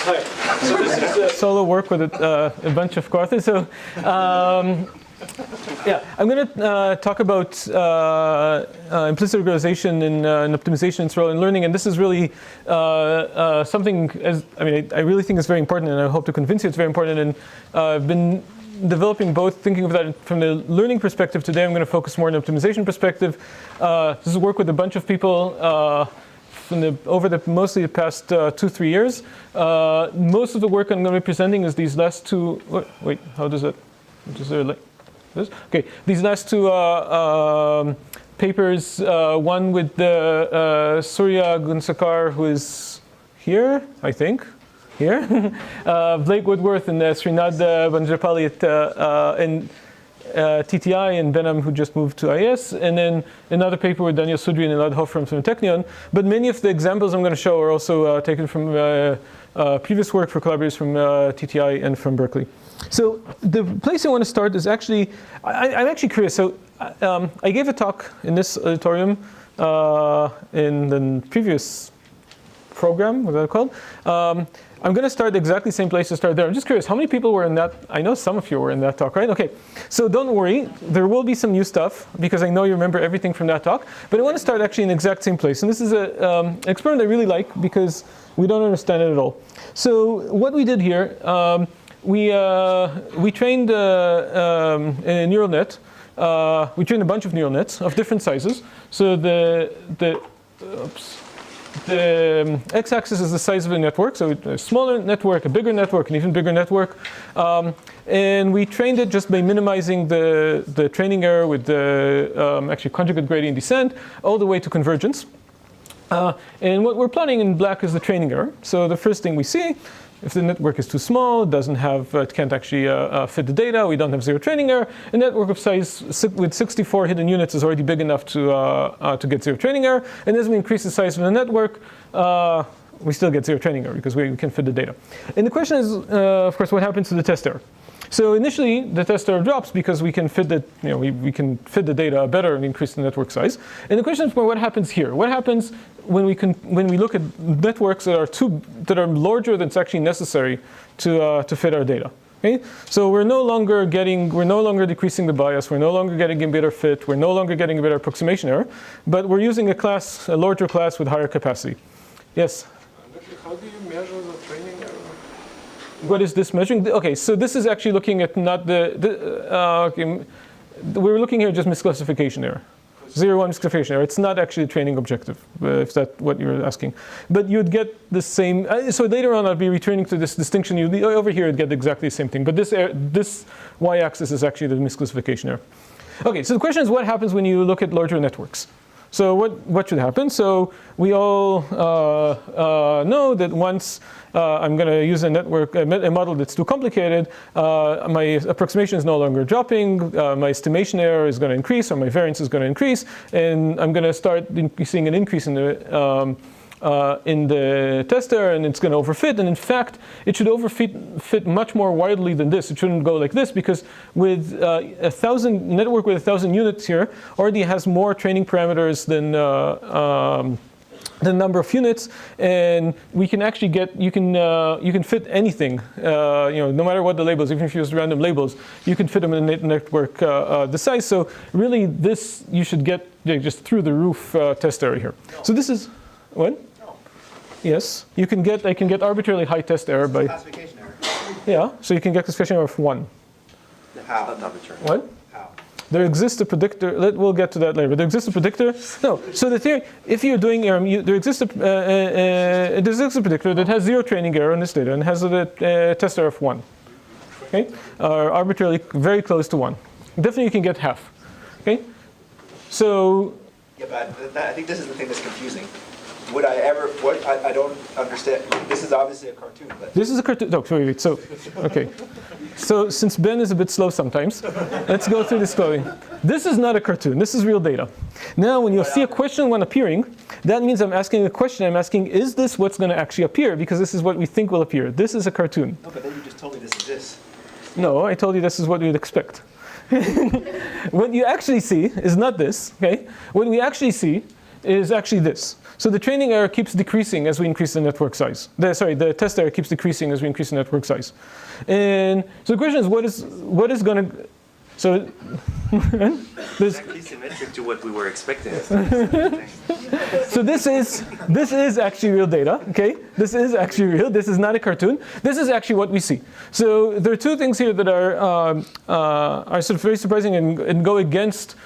Hi. So this is solo work with a bunch of co-authors. So yeah, I'm going to talk about implicit regularization in optimization and role in learning, and this is really something. I really think it's very important, and I hope to convince you it's very important. And I've been developing both, thinking of that from the learning perspective. Today, I'm going to focus more on the optimization perspective. This is work with a bunch of people over mostly the past 2-3 years. Most of the work I'm going to be presenting is these last two. Wait, how does that? Is there like this? Okay, these last two papers. One with the Surya Gunsakar, who is here, I think. Here, Blake Woodworth and Srinath Banjarpalli in TTI, and Benham, who just moved to IS, and then another paper with Daniel Sudri and Elad Hofram from Technion. But many of the examples I'm going to show are also taken from previous work for collaborators from TTI and from Berkeley. So the place I want to start is actually, I'm actually curious. So I gave a talk in this auditorium in the previous program, what's that called? I'm going to start exactly the same place to start there. I'm just curious, how many people were in that? I know some of you were in that talk, right? Okay, so don't worry. There will be some new stuff because I know you remember everything from that talk. But I want to start actually in the exact same place. And this is an experiment I really like because we don't understand it at all. So what we did here, we trained a neural net. We trained a bunch of neural nets of different sizes. So the x-axis is the size of a network, so a smaller network, a bigger network, an even bigger network. And we trained it just by minimizing the training error with the actually conjugate gradient descent all the way to convergence. And what we're plotting in black is the training error. So the first thing we see, if the network is too small, it can't actually fit the data, we don't have zero training error. A network of size with 64 hidden units is already big enough to get zero training error. And as we increase the size of the network, we still get zero training error because we can fit the data. And the question is, of course, what happens to the test error? So initially, the test error drops because we can fit we can fit the data better and increase the network size. And the question is, well, what happens here? What happens when we look at networks that are larger than it's actually necessary to fit our data? Okay? So we're no longer decreasing the bias. We're no longer getting a better fit. We're no longer getting a better approximation error. But we're using a larger class with higher capacity. Yes. How do you measure the training error? What is this measuring? Okay, so this is actually looking at not we're looking here just misclassification error. 0-1 misclassification error. It's not actually a training objective, if that's what you're asking. But you'd get the same. So later on, I'll be returning to this distinction. Over here, you'd get exactly the same thing. But this y-axis is actually the misclassification error. Okay, so the question is, what happens when you look at larger networks? So what should happen? So we all know that once I'm going to use a model that's too complicated, my approximation is no longer dropping, my estimation error is going to increase, or my variance is going to increase, and I'm going to start seeing an increase in the test error, and it's going to overfit. And in fact, it should fit much more widely than this. It shouldn't go like this, because with network with 1,000 units here already has more training parameters than the number of units, and we can actually you can fit anything, no matter what the labels, even if you use random labels, you can fit them in a network the size. So really, this you should get just through the roof test error here. No. So this is what? No. Yes, I can get arbitrarily high test error by classification error. Yeah, so you can get classification error of 1. How? Not arbitrary. What? How? There exists a predictor. We'll get to that later. But there exists a predictor. No. So the theory, if you're doing there exists a predictor that has 0 training error in this data and has a test error of 1. Okay, arbitrarily very close to 1. Definitely, you can get half. Okay, so. Yeah, but I think this is the thing that's confusing. Would I ever? What I don't understand. This is obviously a cartoon, but this is a cartoon. Oh, sorry, wait. So, okay. So since Ben is a bit slow sometimes, let's go through this slowly. This is not a cartoon. This is real data. Now, when you see a question when appearing, that means I'm asking a question. I'm asking, is this what's going to actually appear? Because this is what we think will appear. This is a cartoon. No, but then you just told me this is this. No, I told you this is what we'd expect. What you actually see is not this. Okay. What we actually see is actually this. So the training error keeps decreasing as we increase the network size. The test error keeps decreasing as we increase the network size. And so the question is, what is going to, so exactly symmetric to what we were expecting. So this is actually real data, okay? This is actually real. This is not a cartoon. This is actually what we see. So there are two things here that are sort of very surprising and go against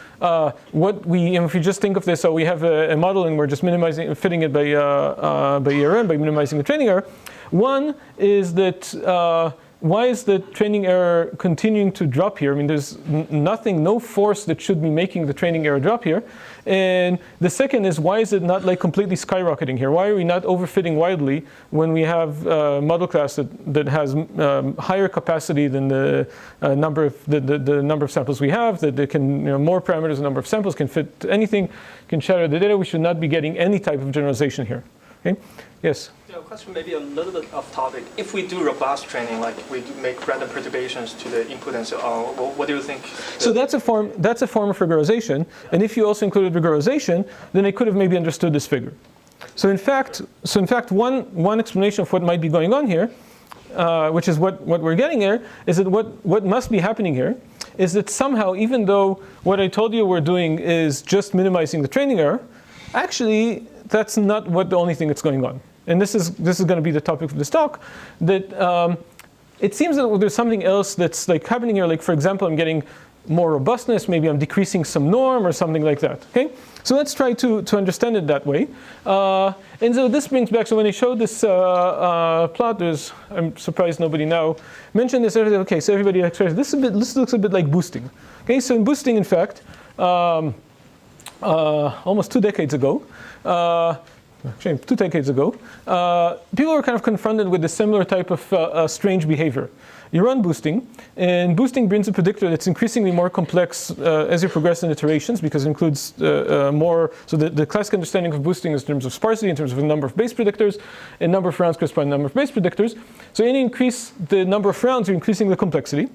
what we, if we just think of this, so we have a model and we're just fitting it by ERM, by minimizing the training error. One is that why is the training error continuing to drop here? I mean, there's no force that should be making the training error drop here. And the second is, why is it not like completely skyrocketing here? Why are we not overfitting wildly when we have a model class that has higher capacity than the number of samples we have, that they can, more parameters, the number of samples can fit anything, can shatter the data. We should not be getting any type of generalization here. Okay? Yes? Yeah, a question maybe a little bit off topic. If we do robust training, like we do make random perturbations to the input and so on, what do you think? So that's a form of regularization. And if you also included regularization, then I could have maybe understood this figure. So in fact, one explanation of what might be going on here, which is what we're getting here, is that what must be happening here is that somehow, even though what I told you we're doing is just minimizing the training error, actually that's not the only thing that's going on. And this is going to be the topic of this talk, that it seems that there's something else that's like happening here. Like, for example, I'm getting more robustness. Maybe I'm decreasing some norm or something like that. Okay, so let's try to understand it that way. And so this brings back. So when I showed this plot, I'm surprised nobody now mentioned this. Okay, so everybody expressed this looks a bit like boosting. Okay, so in boosting, in fact, almost 2 decades ago. Actually, 2 decades ago, people were kind of confronted with a similar type of strange behavior. You run boosting, and boosting brings a predictor that's increasingly more complex as you progress in iterations, because it includes more. So the classic understanding of boosting is in terms of sparsity, in terms of the number of base predictors, and number of rounds correspond to the number of base predictors. So you increase the number of rounds, you're increasing the complexity.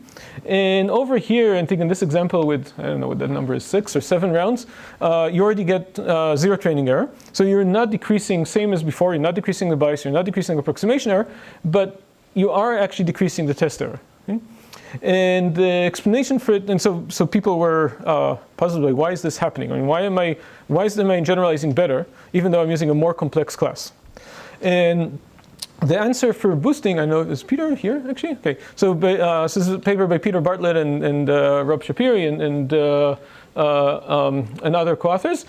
And over here, I think in this example with, I don't know what that number is, 6 or 7 rounds, you already get 0 training error. So you're not decreasing, same as before, you're not decreasing the bias, you're not decreasing the approximation error, but you are actually decreasing the test error. Okay? And the explanation for it, and so people were puzzled by, why is this happening? I mean, why am I generalizing better, even though I'm using a more complex class? And the answer for boosting, I know, is Peter here, actually? Okay, so this is a paper by Peter Bartlett and Rob Shapiri and other co-authors.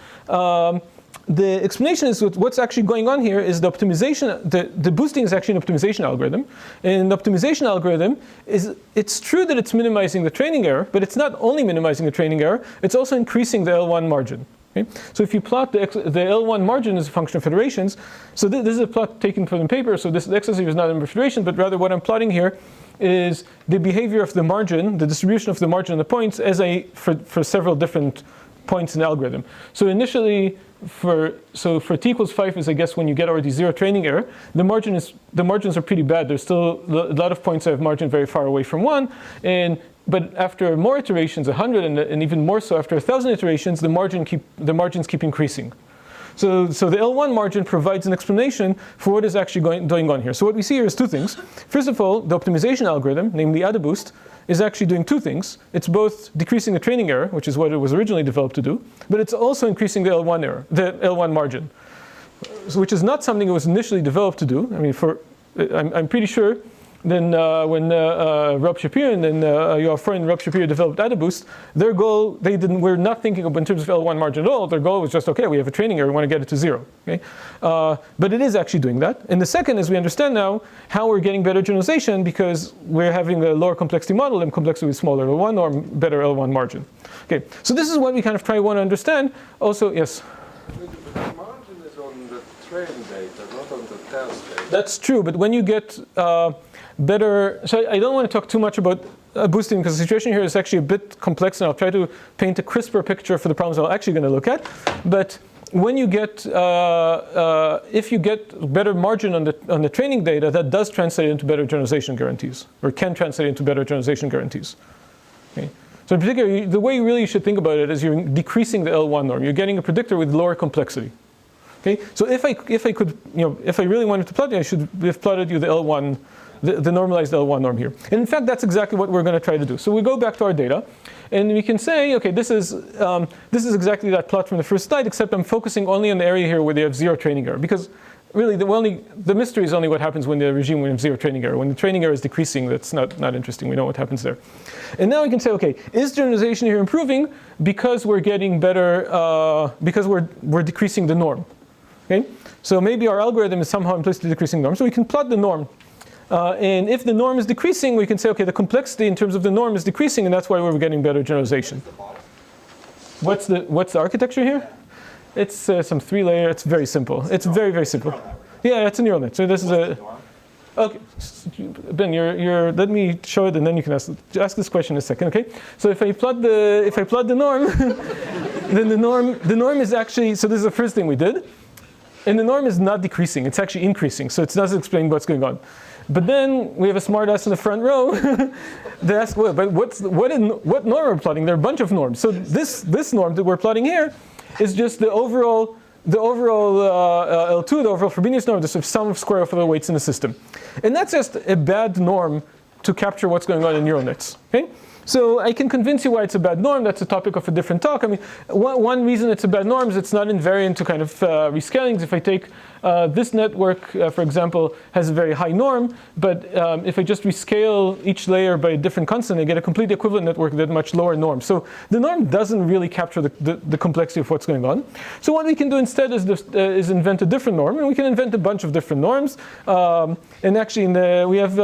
The explanation is what's actually going on here is the optimization, the boosting is actually an optimization algorithm. And the optimization algorithm it's true that it's minimizing the training error, but it's not only minimizing the training error, it's also increasing the L1 margin. Okay? So if you plot the L1 margin as a function of fiterations, so this is a plot taken from the paper, so the x is not a number of fiteration, but rather what I'm plotting here is the behavior of the margin, the distribution of the margin of the points for several different points in the algorithm. So initially, for t equals 5 is, I guess, when you get already 0 training error, the margins are pretty bad. There's still a lot of points that have margin very far away from 1, but after more iterations, 100 and even more so after 1,000 iterations, the margins keep increasing. So the L1 margin provides an explanation for what is actually going on here. So what we see here is 2 things. First of all, the optimization algorithm, namely AdaBoost, is actually doing 2 things. It's both decreasing the training error, which is what it was originally developed to do, but it's also increasing the L1 error, the L1 margin, which is not something it was initially developed to do. I mean, I'm pretty sure then when Rob Shapiro and then your friend Rob Shapiro developed AdaBoost, their goal, we're not thinking of in terms of L1 margin at all. Their goal was just, okay, we have a training error, we want to get it to 0. Okay? But it is actually doing that. And the second is we understand now how we're getting better generalization because we're having a lower complexity model and complexity with smaller L1 or better L1 margin. Okay, so this is what we kind of want to understand. Also, yes? But the margin is on the training data, not on the test data. That's true, but when you get better, so I don't want to talk too much about boosting because the situation here is actually a bit complex, and I'll try to paint a crisper picture for the problems I'm actually going to look at. But when you get, if you get better margin on the training data, that does translate into better generalization guarantees, or can translate into better generalization guarantees. Okay? So in particular, the way you really should think about it is you're decreasing the L1 norm. You're getting a predictor with lower complexity. Okay, so if I could, if I really wanted to plot it, I should have plotted you the L1, the normalized L1 norm here. And in fact, that's exactly what we're going to try to do. So we go back to our data, and we can say, okay, this is exactly that plot from the first slide, except I'm focusing only on the area here where they have zero training error, because really the mystery is only what happens when the regime will have zero training error. When the training error is decreasing, that's not interesting. We know what happens there. And now we can say, okay, is generalization here improving because we're getting better, because we're decreasing the norm? Okay, so maybe our algorithm is somehow implicitly decreasing norm. So we can plot the norm. And if the norm is decreasing, we can say, okay, the complexity in terms of the norm is decreasing, and that's why we're getting better generalization. What's the architecture here? It's some 3-layer. It's very simple. It's very, very simple. Yeah, it's a neural net. So this is a. Okay, Ben, let me show it, and then you can ask this question in a second. Okay. So if I plot the norm, then the norm is actually. So this is the first thing we did. And the norm is not decreasing, it's actually increasing, so it doesn't explain what's going on. But then we have a smart ass in the front row. They ask, well, but what norm are we plotting? There are a bunch of norms. So this norm that we're plotting here is just the overall L2, the overall Frobenius norm, the sort of sum of square of all the weights in the system. And that's just a bad norm to capture what's going on in neural nets. Okay? So I can convince you why it's a bad norm. That's a topic of a different talk. I mean, one reason it's a bad norm is it's not invariant to kind of rescalings. If I take this network, for example, has a very high norm, but if I just rescale each layer by a different constant, I get a completely equivalent network with a much lower norm. So the norm doesn't really capture the complexity of what's going on. So what we can do instead is invent a different norm, and we can invent a bunch of different norms. And actually, we have.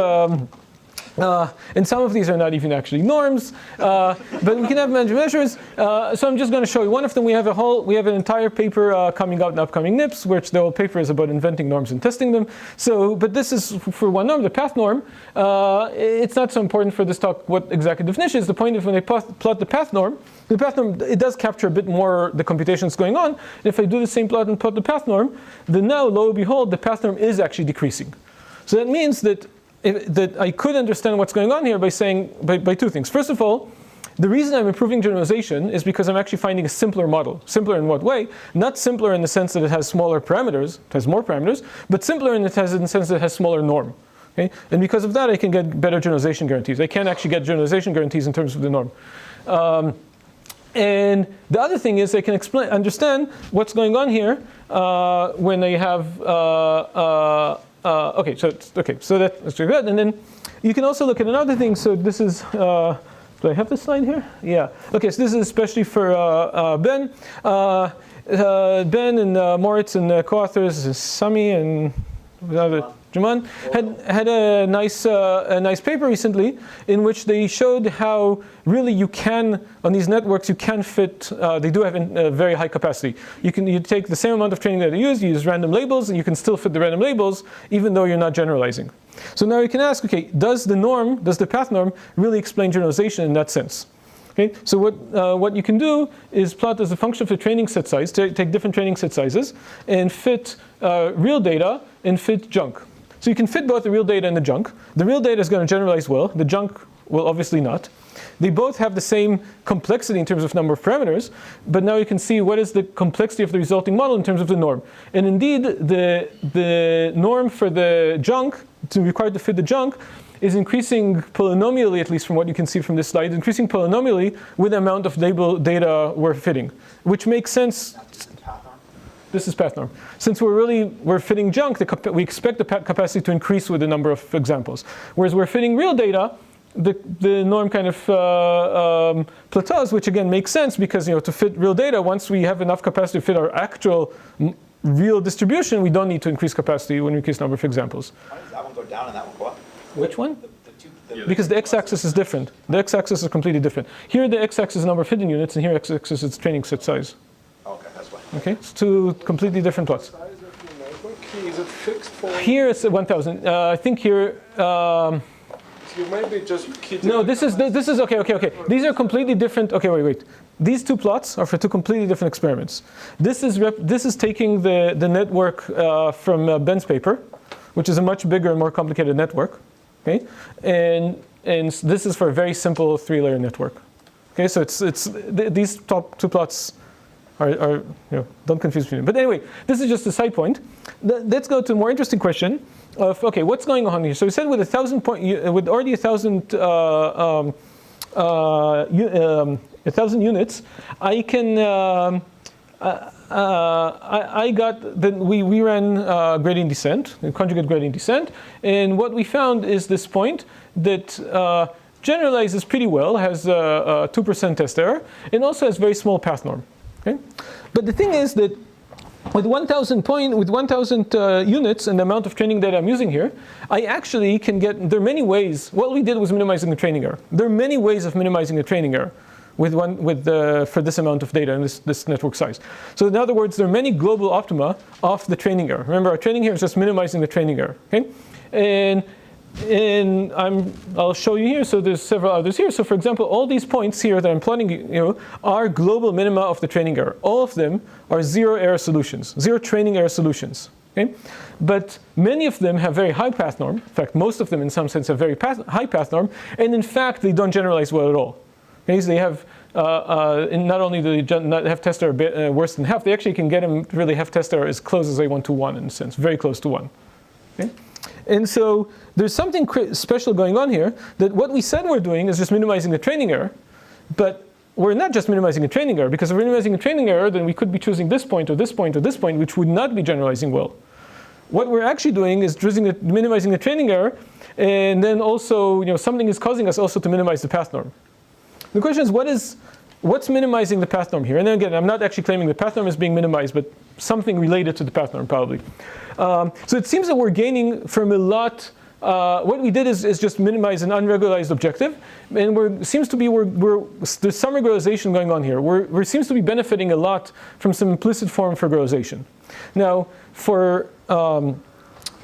And some of these are not even actually norms, but we can have measures. So I'm just going to show you one of them. We have an entire paper coming out in upcoming NIPS, which the whole paper is about inventing norms and testing them. So, but this is for one norm, the path norm. It's not so important for this talk what exactly the definition is. The point is when I plot the path norm, it does capture a bit more the computations going on. And if I do the same plot and plot the path norm, then now, lo and behold, the path norm is actually decreasing. So that means that I could understand what's going on here by saying by two things. First of all, the reason I'm improving generalization is because I'm actually finding a simpler model. Simpler in what way? Not simpler in the sense that it has smaller parameters, it has more parameters, but simpler in the sense that it has smaller norm. Okay? And because of that, I can get better generalization guarantees. I can actually get generalization guarantees in terms of the norm. And the other thing is I can understand what's going on here when I have so that's very good. And then you can also look at another thing. So this is, do I have this slide here? Yeah. Okay, so this is especially for Ben. Ben and Moritz and co-authors, Sami and Juman, had a nice paper recently in which they showed how really you can, on these networks, you can fit, they do have a very high capacity. You take the same amount of training that you use random labels, and you can still fit the random labels, even though you're not generalizing. So now you can ask, okay, does the path norm really explain generalization in that sense? Okay, so what you can do is plot as a function of the training set size, take different training set sizes, and fit real data and fit junk. So you can fit both the real data and the junk. The real data is going to generalize well. The junk will obviously not. They both have the same complexity in terms of number of parameters, but now you can see what is the complexity of the resulting model in terms of the norm. And indeed, the norm for the junk, required to fit the junk, is increasing polynomially, at least from what you can see from this slide, increasing polynomially with the amount of label data we're fitting, which makes sense. This is path norm. Since we're fitting junk, we expect the capacity to increase with the number of examples. Whereas we're fitting real data, the norm kind of plateaus, which again makes sense because to fit real data, once we have enough capacity to fit our actual real distribution, we don't need to increase capacity when we increase number of examples. Why does that one go down and that one go up? Which one? Because the x-axis is different. The x-axis is completely different. Here the x-axis is number of hidden units, and here x-axis is training set size. Okay, that's why. Okay, it's two completely different plots. Size of the network, is it fixed for? Here it's 1,000. I think here. You maybe just keep. No, this is okay. These are completely different. Okay, wait. These two plots are for two completely different experiments. This is taking the network from Ben's paper, which is a much bigger and more complicated network. Okay, and this is for a very simple 3-layer network. Okay, so these top two plots don't confuse between them. But anyway, this is just a side point. Let's go to a more interesting question of, okay, what's going on here? So we said with 1,000 with already 1,000 units, I can we ran gradient descent, conjugate gradient descent, and what we found is this point that generalizes pretty well, has a 2% test error, and also has very small path norm. Okay, but the thing is that with 1,000 units and the amount of training data I'm using here, I actually can get. There are many ways. What we did was minimizing the training error. There are many ways of minimizing the training error for this amount of data and this network size. So in other words, there are many global optima of the training error. Remember, our training here is just minimizing the training error. Okay, and I'll show you here. So there's several others here. So for example, all these points here that I'm plotting, are global minima of the training error. All of them are zero error solutions, zero training error solutions. Okay, but many of them have very high path norm. In fact, most of them, in some sense, have very high path norm. And in fact, they don't generalize well at all. Okay, so they have, not only do they not have test error worse than half, they actually can get them to really have test error as close as they want to 1 in a sense, very close to 1. Okay? And so there's something special going on here, that what we said we're doing is just minimizing the training error, but we're not just minimizing the training error, because if we're minimizing the training error, then we could be choosing this point or this point or this point, which would not be generalizing well. What we're actually doing is minimizing the training error, and then also, something is causing us also to minimize the path norm. The question is, what's minimizing the path norm here? And then again, I'm not actually claiming the path norm is being minimized, but something related to the path norm probably. So it seems that we're gaining from a lot. What we did is just minimize an unregularized objective, and there's some regularization going on here. We're seems to be benefiting a lot from some implicit form for regularization. Now,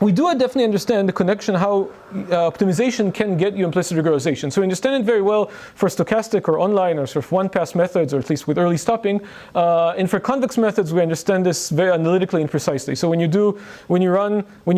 we do definitely understand the connection, how optimization can get you implicit regularization. So we understand it very well for stochastic or online or sort of one-pass methods, or at least with early stopping. And for convex methods, we understand this very analytically and precisely. So when you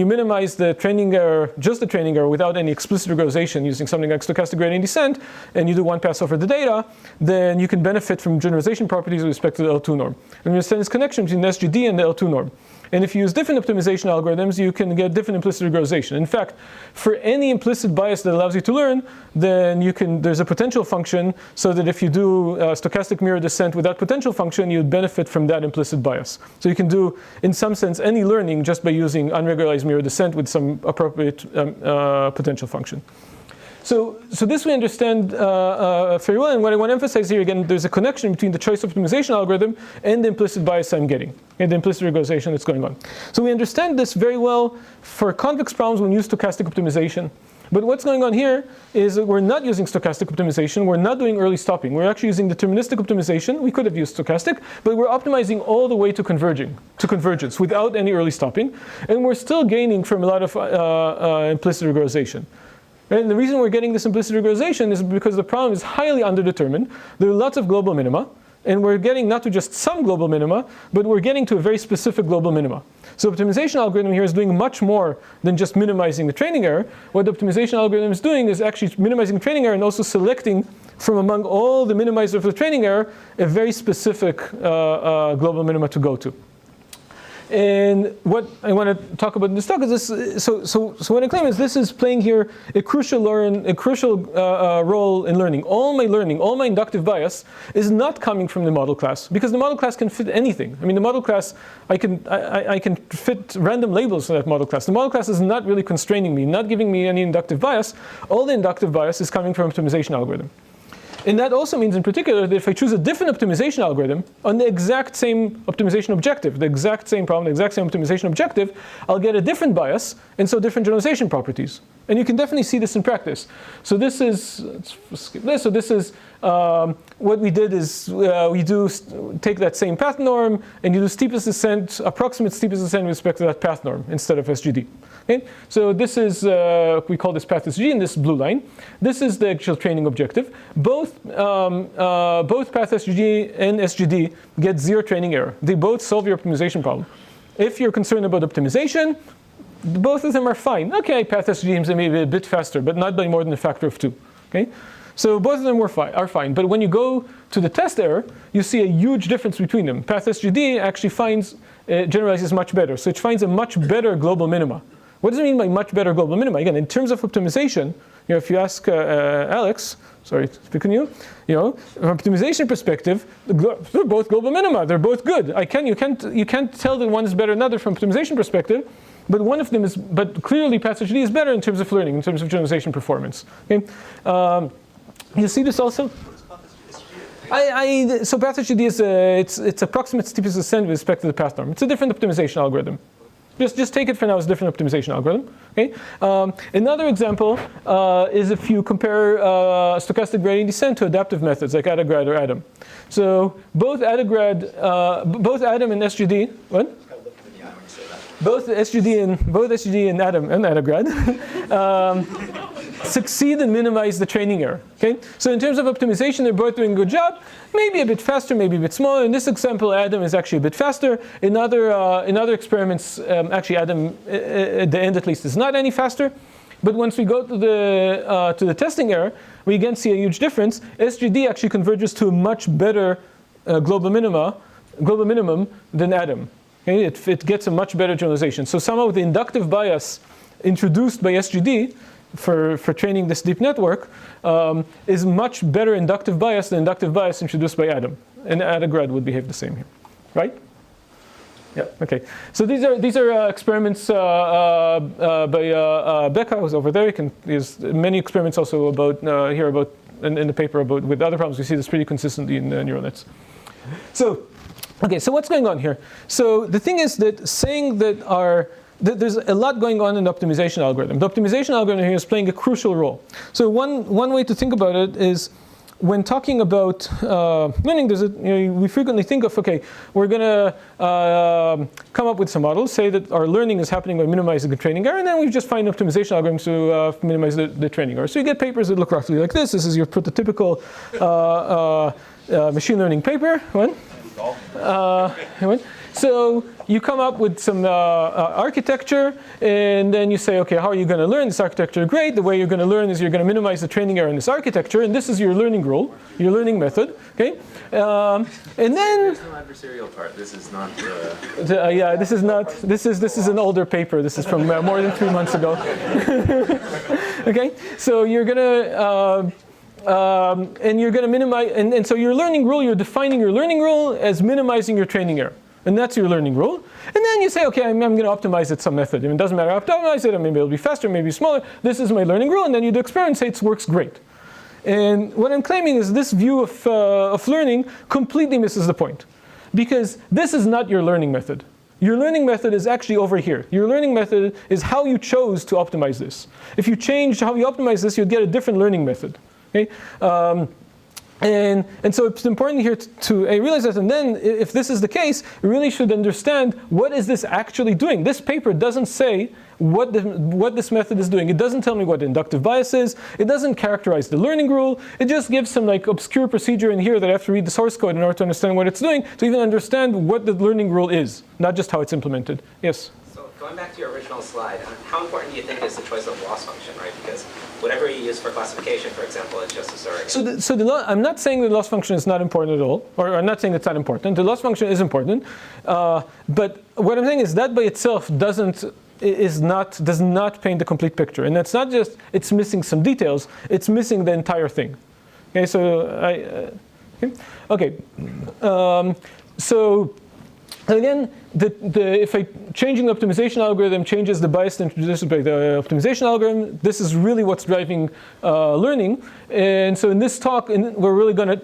minimize the training error, just the training error, without any explicit regularization, using something like stochastic gradient descent, and you do one pass over the data, then you can benefit from generalization properties with respect to the L2 norm. And we understand this connection between the SGD and the L2 norm. And if you use different optimization algorithms, you can get different implicit regularization. In fact, for any implicit bias that allows you to learn, then there's a potential function, so that if you do stochastic mirror descent without potential function, you'd benefit from that implicit bias. So you can do, in some sense, any learning just by using unregularized mirror descent with some appropriate potential function. So this we understand very well, and what I want to emphasize here again, there's a connection between the choice optimization algorithm and the implicit bias I'm getting, and the implicit regularization that's going on. So we understand this very well for convex problems when we use stochastic optimization. But what's going on here is that we're not using stochastic optimization, we're not doing early stopping, we're actually using deterministic optimization. We could have used stochastic, but we're optimizing all the way to convergence without any early stopping, and we're still gaining from a lot of implicit regularization. And the reason we're getting this implicit regularization is because the problem is highly underdetermined. There are lots of global minima, and we're getting not to just some global minima, but we're getting to a very specific global minima. So optimization algorithm here is doing much more than just minimizing the training error. What the optimization algorithm is doing is actually minimizing the training error and also selecting from among all the minimizers of the training error a very specific global minima to go to. And what I want to talk about in this talk is this. So what I claim is this is playing here a crucial role in learning. All my inductive bias is not coming from the model class, because the model class can fit anything. I mean, the model class, I can fit random labels in that model class. The model class is not really constraining me, not giving me any inductive bias. All the inductive bias is coming from optimization algorithm. And that also means in particular that if I choose a different optimization algorithm on the exact same optimization objective, the exact same problem, the exact same optimization objective, I'll get a different bias and so different generalization properties. And you can definitely see this in practice. So this is, let's skip this. So this is, what we did is we do take that same path norm and you do steepest descent, approximate steepest descent with respect to that path norm instead of SGD. Okay? So this is, we call this path SGD in this blue line. This is the actual training objective. Both path SGD and SGD get zero training error. They both solve your optimization problem. If you're concerned about optimization, both of them are fine. Okay, path SGD is maybe a bit faster, but not by more than a factor of 2. Okay? So both of them are fine. But when you go to the test error, you see a huge difference between them. Path SGD actually generalizes much better. So it finds a much better global minima. What does it mean by much better global minima? Again, in terms of optimization, if you ask Alex, sorry, speaking you, from optimization perspective, they're both global minima. They're both good. You can't tell that one is better than another from optimization perspective, but one of them is. But clearly, Path SGD is better in terms of learning, in terms of generalization performance. Okay, you see this also. So Path SGD is it's approximate steepest descent with respect to the path norm. It's a different optimization algorithm. Just take it for now as a different optimization algorithm. Okay. Another example is if you compare stochastic gradient descent to adaptive methods like AdaGrad or Adam. So both Adam and SGD. What? Both SGD and Adam and AdaGrad succeed and minimize the training error. Okay. So in terms of optimization, they're both doing a good job. Maybe a bit faster, maybe a bit smaller. In this example, Adam is actually a bit faster. In other experiments, actually Adam, at the end at least, is not any faster. But once we go to the testing error, we again see a huge difference. SGD actually converges to a much better global minimum than Adam. Okay? It gets a much better generalization. So somehow the inductive bias introduced by SGD for training this deep network is much better inductive bias than inductive bias introduced by Adam. And AdaGrad would behave the same here, right? Yeah. Okay. So these are experiments by Becca, who's over there. There's many experiments also about here about in the paper about with other problems. We see this pretty consistently in neural nets. So, okay. So what's going on here? So the thing is that saying that there's a lot going on in the optimization algorithm. The optimization algorithm here is playing a crucial role. So one way to think about it is when talking about learning, we frequently think of, okay, we're going to come up with some models, say that our learning is happening by minimizing the training error, and then we just find an optimization algorithm to minimize the training error. So you get papers that look roughly like this. This is your prototypical machine learning paper. So you come up with some architecture, and then you say, okay, how are you going to learn this architecture? Great. The way you're going to learn is you're going to minimize the training error in this architecture, and this is your learning rule, your learning method. Okay, and then there's no adversarial part. This is not. Yeah, this is not. This is an older paper. This is from more than 3 months ago. Okay, so you're gonna. And you're going to minimize, and so your learning rule, you're defining your learning rule as minimizing your training error. And that's your learning rule. And then you say, okay, I'm going to optimize it some method. It doesn't matter how to optimize it. Maybe it'll be faster, maybe smaller. This is my learning rule. And then you do experiment, say it works great. And what I'm claiming is this view of learning completely misses the point. Because this is not your learning method. Your learning method is actually over here. Your learning method is how you chose to optimize this. If you changed how you optimize this, you'd get a different learning method. Okay? And so it's important here to realize that, and then if this is the case, you really should understand what is this actually doing. This paper doesn't say what this method is doing. It doesn't tell me what inductive bias is. It doesn't characterize the learning rule. It just gives some obscure procedure in here that I have to read the source code in order to understand what it's doing, to even understand what the learning rule is, not just how it's implemented. Yes? So going back to your original slide, how important do you think is the choice of loss function, right? Because whatever you use for classification, for example, is just a surrogate. I'm not saying the loss function is not important at all, or I'm not saying it's not important. The loss function is important, but what I'm saying is that by itself does not paint the complete picture, and that's not just it's missing some details; it's missing the entire thing. Okay, so so again, if changing the optimization algorithm changes the bias introduced by the optimization algorithm, this is really what's driving learning. And so in this talk, we're really going to,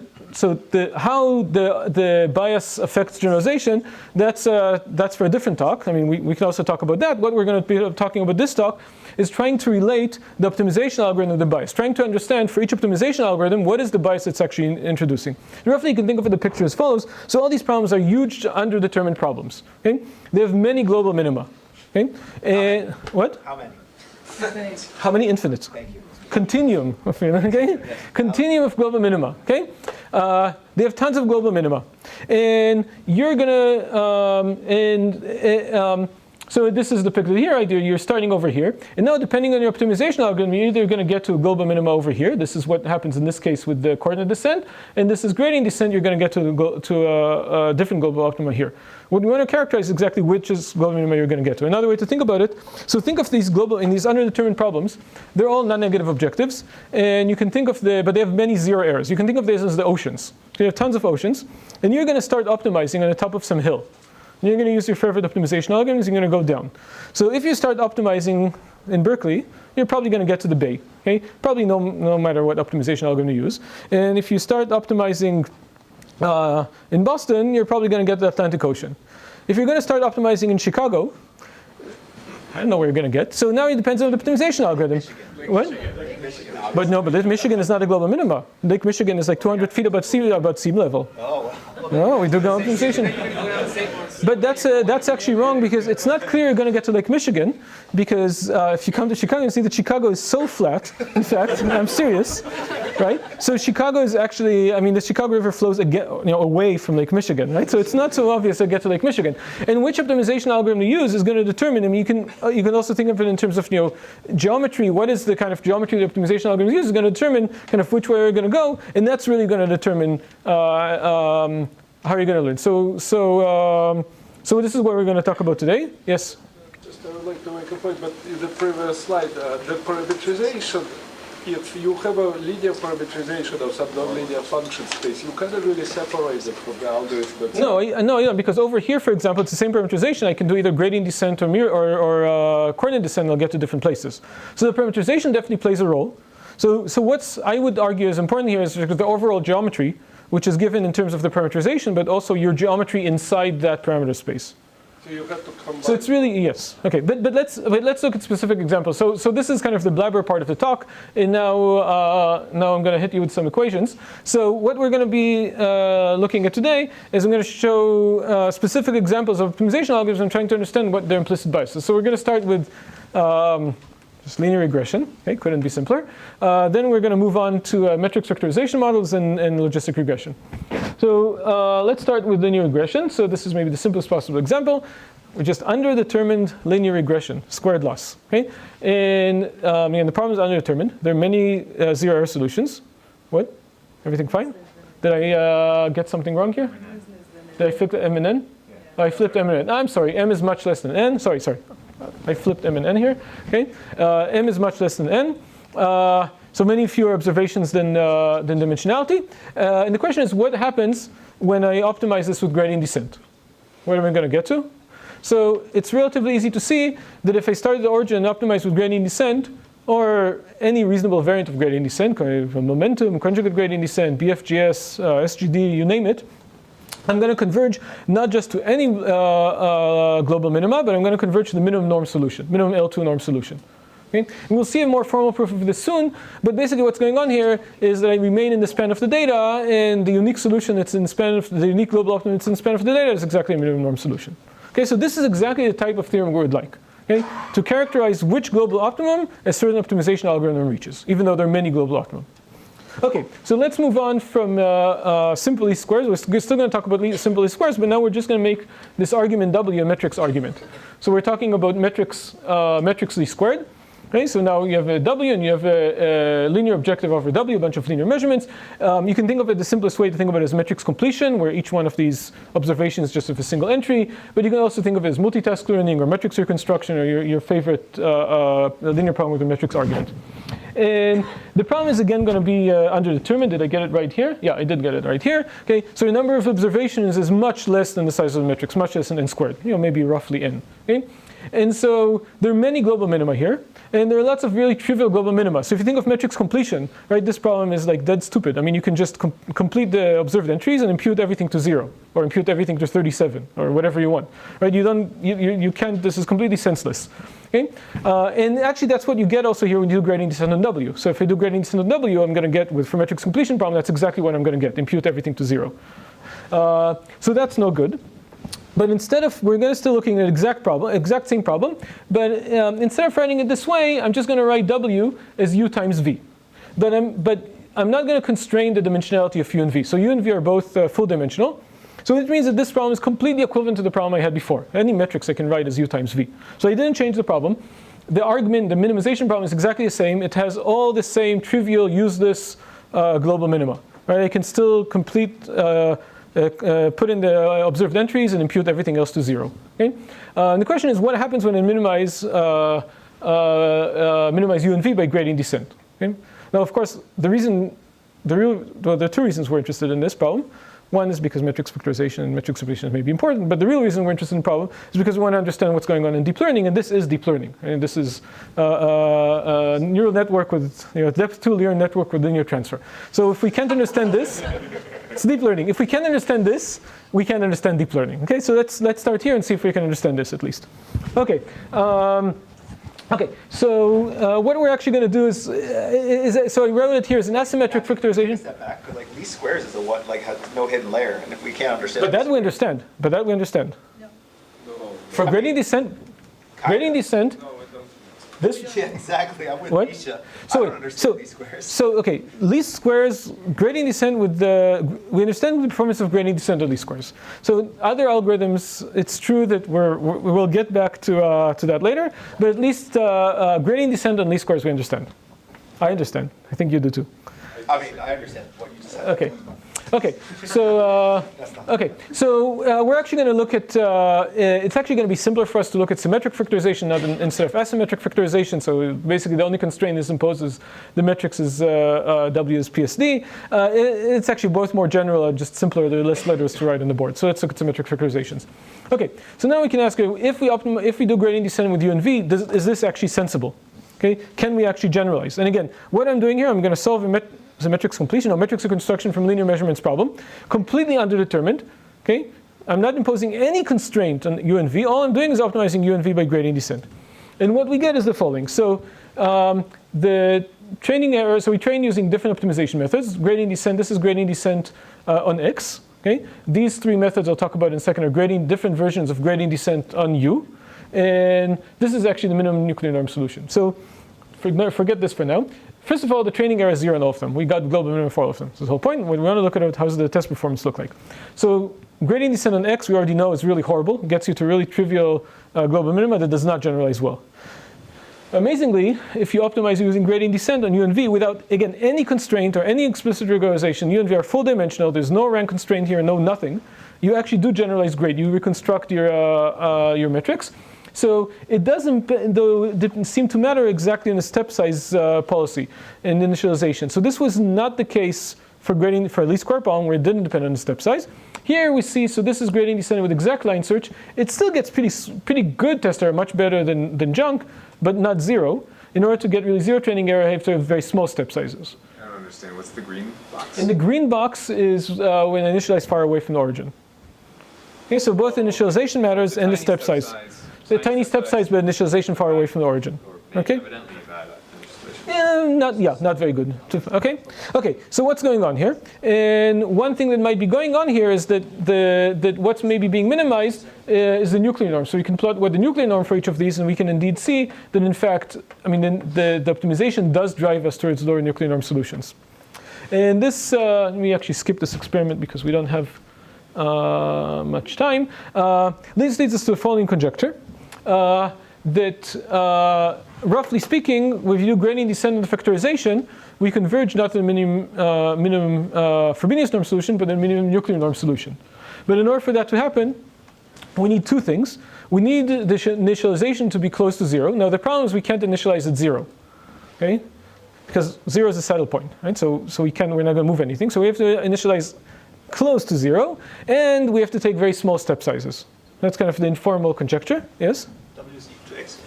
how the bias affects generalization, that's for a different talk. I mean, we can also talk about that. What we're going to be talking about this talk is trying to relate the optimization algorithm to the bias, trying to understand for each optimization algorithm what is the bias it's actually introducing. Roughly, you can think of the picture as follows. So all these problems are huge underdetermined problems. Okay? They have many global minima. Okay? And what? How many? How many infinites? Thank you. Continuum. Okay? Yes. Continuum of global minima. Okay? They have tons of global minima, and you're gonna So this is depicted here. You're starting over here. And now, depending on your optimization algorithm, you're either going to get to a global minima over here. This is what happens in this case with the coordinate descent. And this is gradient descent. You're going to get to a different global optima here. What we want to characterize is exactly which is global minima you're going to get to. Another way to think about it, so think of these in these underdetermined problems. They're all non-negative objectives. And you can think of but they have many zero errors. You can think of these as the oceans. So you have tons of oceans. And you're going to start optimizing on the top of some hill. You're going to use your favorite optimization algorithms, you're going to go down. So if you start optimizing in Berkeley, you're probably going to get to the bay. Okay? Probably no matter what optimization algorithm you use. And if you start optimizing in Boston, you're probably going to get the Atlantic Ocean. If you're going to start optimizing in Chicago, I don't know where you're going to get. So now it depends on the optimization algorithm. What? But no, but Lake Michigan is not a global minima. Lake Michigan is like 200 feet above sea level. No, we do global optimization. But that's actually wrong because it's not clear you're going to get to Lake Michigan because if you come to Chicago and see that Chicago is so flat, in fact, I'm serious, right? So Chicago is actually, the Chicago River flows away from Lake Michigan, right? So it's not so obvious to get to Lake Michigan. And which optimization algorithm to use is going to determine, you can also think of it in terms of geometry. What is the kind of geometry the optimization algorithm uses is going to determine kind of which way you're going to go, and that's really going to determine how you're going to learn. So this is what we're going to talk about today. Yes? Just I would like to make a point, but in the previous slide, the parametrization, if you have a linear parametrization of some nonlinear function space, you cannot really separate it from the algorithm. No, because over here, for example, it's the same parameterization. I can do either gradient descent or coordinate descent, and I'll get to different places. So the parameterization definitely plays a role. So what's I would argue is important here is the overall geometry, which is given in terms of the parameterization, but also your geometry inside that parameter space. So you have to combine. So it's really, yes. Okay, but let's look at specific examples. So this is kind of the blabber part of the talk, and now I'm going to hit you with some equations. So what we're going to be looking at today is I'm going to show specific examples of optimization algorithms and trying to understand what their implicit bias is. So we're going to start with just linear regression. Okay, couldn't be simpler. Then we're going to move on to metrics factorization models and logistic regression. So let's start with linear regression. So this is maybe the simplest possible example. We're just underdetermined linear regression, squared loss. Okay, and the problem is underdetermined. There are many zero error solutions. What? Everything fine? Did I get something wrong here? Did I flip m and n? Oh, I flipped m and n. I'm sorry. M is much less than n. Sorry. I flipped m and n here. Okay, m is much less than n. So many fewer observations than dimensionality. And the question is, what happens when I optimize this with gradient descent? Where am I going to get to? So it's relatively easy to see that if I start at the origin and optimize with gradient descent, or any reasonable variant of gradient descent, momentum, conjugate gradient descent, BFGS, SGD, you name it, I'm going to converge not just to any global minima, but I'm going to converge to the minimum norm solution, minimum L2 norm solution. Okay? And we'll see a more formal proof of this soon, but basically what's going on here is that I remain in the span of the data, and the unique solution that's in the span of the unique global optimum that's in the span of the data is exactly a minimum norm solution. Okay, so this is exactly the type of theorem we would like. Okay, to characterize which global optimum a certain optimization algorithm reaches, even though there are many global optimum. Okay, so let's move on from simple least squares. We're still going to talk about simple least squares, but now we're just going to make this argument W a metrics argument. So we're talking about metrics least squared. Okay, so now you have a W and you have a linear objective over W, a bunch of linear measurements. You can think of it, the simplest way to think about it is metrics completion, where each one of these observations is just of a single entry. But you can also think of it as multitask learning or metrics reconstruction or your favorite linear problem with a metrics argument. And the problem is again going to be underdetermined. Did I get it right here? Yeah, I did get it right here. Okay, so the number of observations is much less than the size of the matrix, much less than n squared. Maybe roughly n. Okay, and so there are many global minima here, and there are lots of really trivial global minima. So if you think of metrics completion, right, this problem is like dead stupid. I mean, you can just complete the observed entries and impute everything to 0, or impute everything to 37, or whatever you want. Right? You can't. This is completely senseless. Okay, and actually that's what you get also here when you do gradient descent on W. So if I do gradient descent on W, I'm going to get for metrics completion problem. That's exactly what I'm going to get. Impute everything to 0. So that's no good. But instead of, we're going to still looking at exact same problem, but instead of writing it this way, I'm just going to write W as U times V. But I'm not going to constrain the dimensionality of U and V. So U and V are both full dimensional. So it means that this problem is completely equivalent to the problem I had before. Any metrics I can write as u times v. So I didn't change the problem. The argument, the minimization problem is exactly the same. It has all the same trivial, useless global minima. Right? I can still complete, put in the observed entries and impute everything else to 0. Okay? And the question is, what happens when I minimize u and v by gradient descent? Okay? Now, of course, there are two reasons we're interested in this problem. One is because metrics factorization and metric simulation may be important, but the real reason we're interested in the problem is because we want to understand what's going on in deep learning, and this is deep learning. And this is a neural network with depth 2 linear network with linear transfer. So if we can't understand this, it's deep learning. If we can't understand this, we can't understand deep learning. Okay, so let's start here and see if we can understand this at least. Okay. Okay, so what we're actually going to do is so I wrote it here as an asymmetric factorization. Step back, but like least squares is a what, like has no hidden layer, and if we can't understand. But that we understand. But that we understand. No. For gradient descent, No, this. Yeah, exactly. I'm with What? Misha. So I don't understand least squares. So okay, least squares, gradient descent with we understand the performance of gradient descent of least squares. So other algorithms, it's true that we will get back to that later, but at least gradient descent on least squares we understand. I understand. I think you do too. I mean, I understand what you just said. Okay. Okay, so we're actually going to look at. It's actually going to be simpler for us to look at symmetric factorization instead of asymmetric factorization. So basically, the only constraint this imposes the metrics is W is PSD. It's actually both more general and just simpler. There are less letters to write on the board. So let's look at symmetric factorizations. Okay, so now we can ask if we do gradient descent with U and V, is this actually sensible? Okay, can we actually generalize? And again, what I'm doing here, I'm going to solve a matrix completion or matrix reconstruction from linear measurements problem, completely underdetermined. Okay, I'm not imposing any constraint on U and V. All I'm doing is optimizing U and V by gradient descent. And what we get is the following. So the training error. So we train using different optimization methods. Gradient descent. This is gradient descent on X. Okay, these three methods I'll talk about in a second are different versions of gradient descent on U. And this is actually the minimum nuclear norm solution. So forget this for now. First of all, the training error is 0 in all of them. We got global minimum for all of them. So the whole point, we want to look at how does the test performance look like. So gradient descent on X, we already know is really horrible. It gets you to really trivial global minima that does not generalize well. Amazingly, if you optimize using gradient descent on U and V without, again, any constraint or any explicit regularization, U and V are full dimensional. There's no rank constraint here, no nothing. You actually do generalize great. You reconstruct your metrics. So it didn't seem to matter exactly in the step size policy and initialization. So this was not the case for least square problem where it didn't depend on the step size. Here we see, so this is gradient descent with exact line search. It still gets pretty good test error, much better than junk, but not 0. In order to get really 0 training error, I have to have very small step sizes. I don't understand. What's the green box? And the green box is when I initialize far away from the origin. Okay, so both initialization matters and the step size. The tiny step size, but initialization far away from the origin. Okay. Not very good. Okay. Okay. So what's going on here? And one thing that might be going on here is that what's maybe being minimized is the nuclear norm. So you can plot what the nuclear norm for each of these, and we can indeed see that in fact, the optimization does drive us towards lower nuclear norm solutions. And this, let me actually skip this experiment because we don't have much time. This leads us to the following conjecture. That roughly speaking, if you do gradient descent of the factorization, we converge not to the minimum Frobenius norm solution, but the minimum nuclear norm solution. But in order for that to happen, we need two things. We need the initialization to be close to 0. Now the problem is we can't initialize at 0, okay? Because 0 is a saddle point, right? So we're not going to move anything. So we have to initialize close to 0, and we have to take very small step sizes. That's kind of the informal conjecture. Yes? W is equal to X.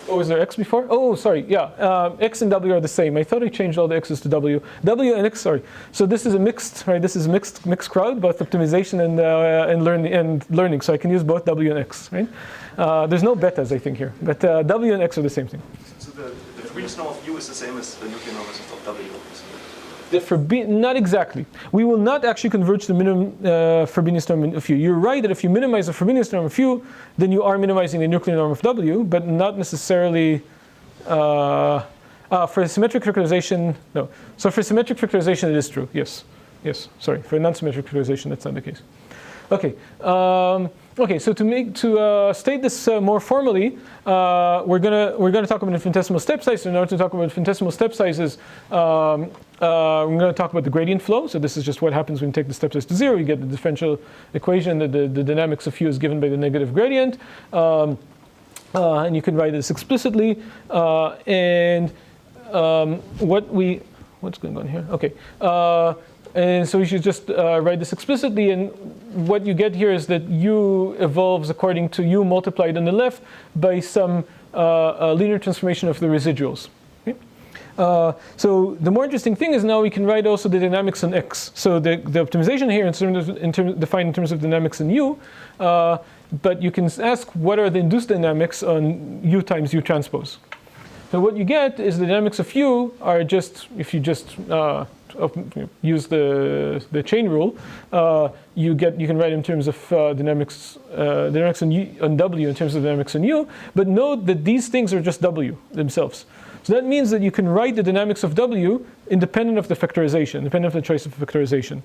Oh, was there X before? Oh, sorry. Yeah, X and W are the same. I thought I changed all the X's to W. W and X. Sorry. So this is a mixed, right? This is a mixed crowd, both optimization and learning. So I can use both W and X, right? There's no betas, I think, here, but W and X are the same thing. So the Frobenius norm of U is the same as the nuclear norm of W. Not exactly. We will not actually converge the minimum Frobenius norm of U. You're right that if you minimize the Frobenius norm of U, then you are minimizing the nuclear norm of W, but not necessarily for symmetric factorization. No. So for symmetric factorization, it is true. Yes. Yes, sorry, for non-symmetric factorization, that's not the case. Okay. Okay, so to state this more formally, we're gonna talk about infinitesimal step size. So in order to talk about infinitesimal step sizes, we're going to talk about the gradient flow. So this is just what happens when you take the step size to 0. You get the differential equation that the dynamics of u is given by the negative gradient, and you can write this explicitly. What's going on here? Okay. And so we should just write this explicitly, and what you get here is that u evolves according to u multiplied on the left by some linear transformation of the residuals. Okay? So the more interesting thing is now we can write also the dynamics on x. So the optimization here defined in terms of dynamics on u, but you can ask what are the induced dynamics on u times u transpose. So what you get is the dynamics of u are just, if you just use the chain rule, you can write in terms of dynamics on w in terms of dynamics on u, but note that these things are just w themselves. So that means that you can write the dynamics of w independent of the factorization, independent of the choice of factorization.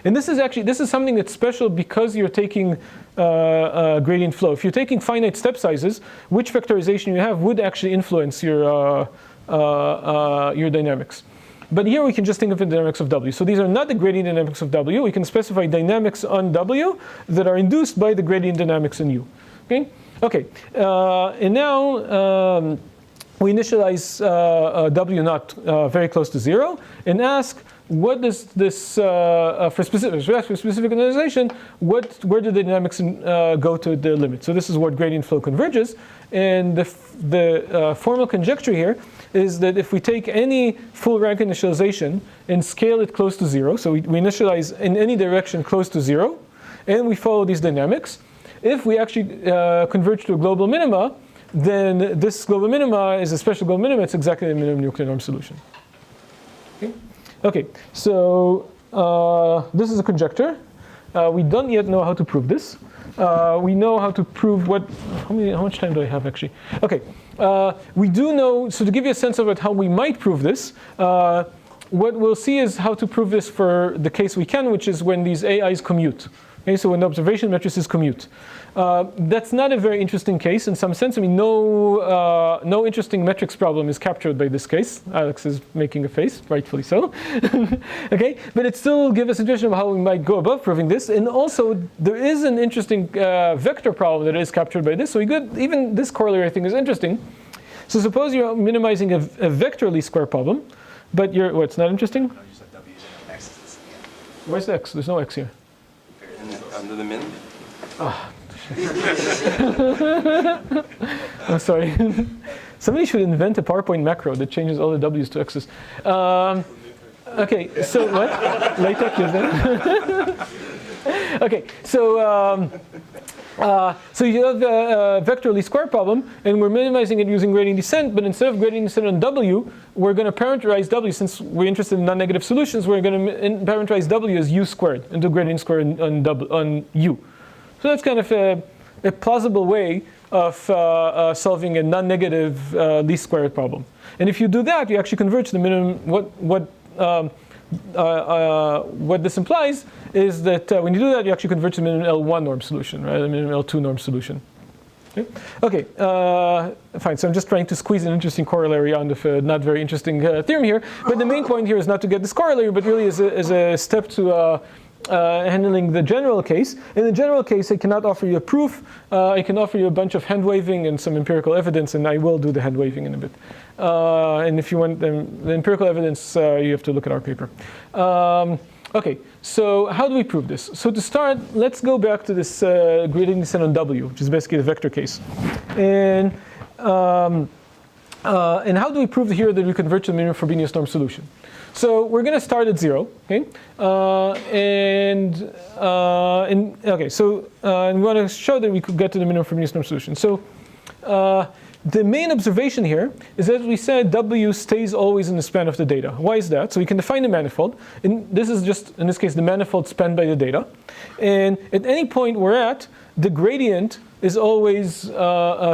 And this is something that's special because you're taking gradient flow. If you're taking finite step sizes, which factorization you have would actually influence your dynamics. But here we can just think of the dynamics of w. So these are not the gradient dynamics of w. We can specify dynamics on w that are induced by the gradient dynamics in u. Okay. Okay. And now we initialize w naught very close to 0 and ask, what does this for specific initialization? Where do the dynamics go to the limit? So this is what gradient flow converges, and the formal conjecture here is that if we take any full rank initialization and scale it close to 0, so we initialize in any direction close to 0, and we follow these dynamics, if we actually converge to a global minima, then this global minima is a special global minima. It's exactly the minimum nuclear norm solution. Okay. Okay, so this is a conjecture. We don't yet know how to prove this. We know how to prove how much time do I have actually? Okay, we do know, so to give you a sense of how we might prove this, what we'll see is how to prove this for the case we can, which is when these AIs commute. Okay, so when the observation matrices commute. That's not a very interesting case in some sense. I mean, no interesting metrics problem is captured by this case. Alex is making a face, rightfully so. Okay, but it still gives us a suggestion of how we might go about proving this. And also, there is an interesting vector problem that is captured by this. So even this corollary thing is interesting. So suppose you're minimizing a vector least square problem, but it's not interesting? No, you said w and x is the same. Where's the x? There's no x here. Under the min? I'm sorry. Somebody should invent a PowerPoint macro that changes all the w's to x's. Okay, so what? LaTeX is that? Okay, so you have a vector least square problem, and we're minimizing it using gradient descent, but instead of gradient descent on w, we're going to parameterize w. Since we're interested in non-negative solutions, we're going to parameterize w as u squared and do gradient squared on u. So that's kind of a plausible way of solving a non-negative least squared problem. And if you do that, you actually converge the minimum. What this implies is that when you do that, you actually converge to the minimum L1 norm solution, right? The minimum L2 norm solution. Okay, fine. So I'm just trying to squeeze an interesting corollary out of a not very interesting theorem here. But the main point here is not to get this corollary, but really as a step to handling the general case. In the general case, I cannot offer you a proof. I can offer you a bunch of hand waving and some empirical evidence, and I will do the hand waving in a bit. And if you want the empirical evidence, you have to look at our paper. Okay, so how do we prove this? So to start, let's go back to this gradient descent on W, which is basically the vector case. And how do we prove here that we converge to the minimum Frobenius norm solution? So we're going to start at 0, okay? And we want to show that we could get to the minimum Frobenius norm solution. So the main observation here is that we said W stays always in the span of the data. Why is that? So we can define the manifold. And this is just, in this case, the manifold spanned by the data. And at any point we're at, the gradient is always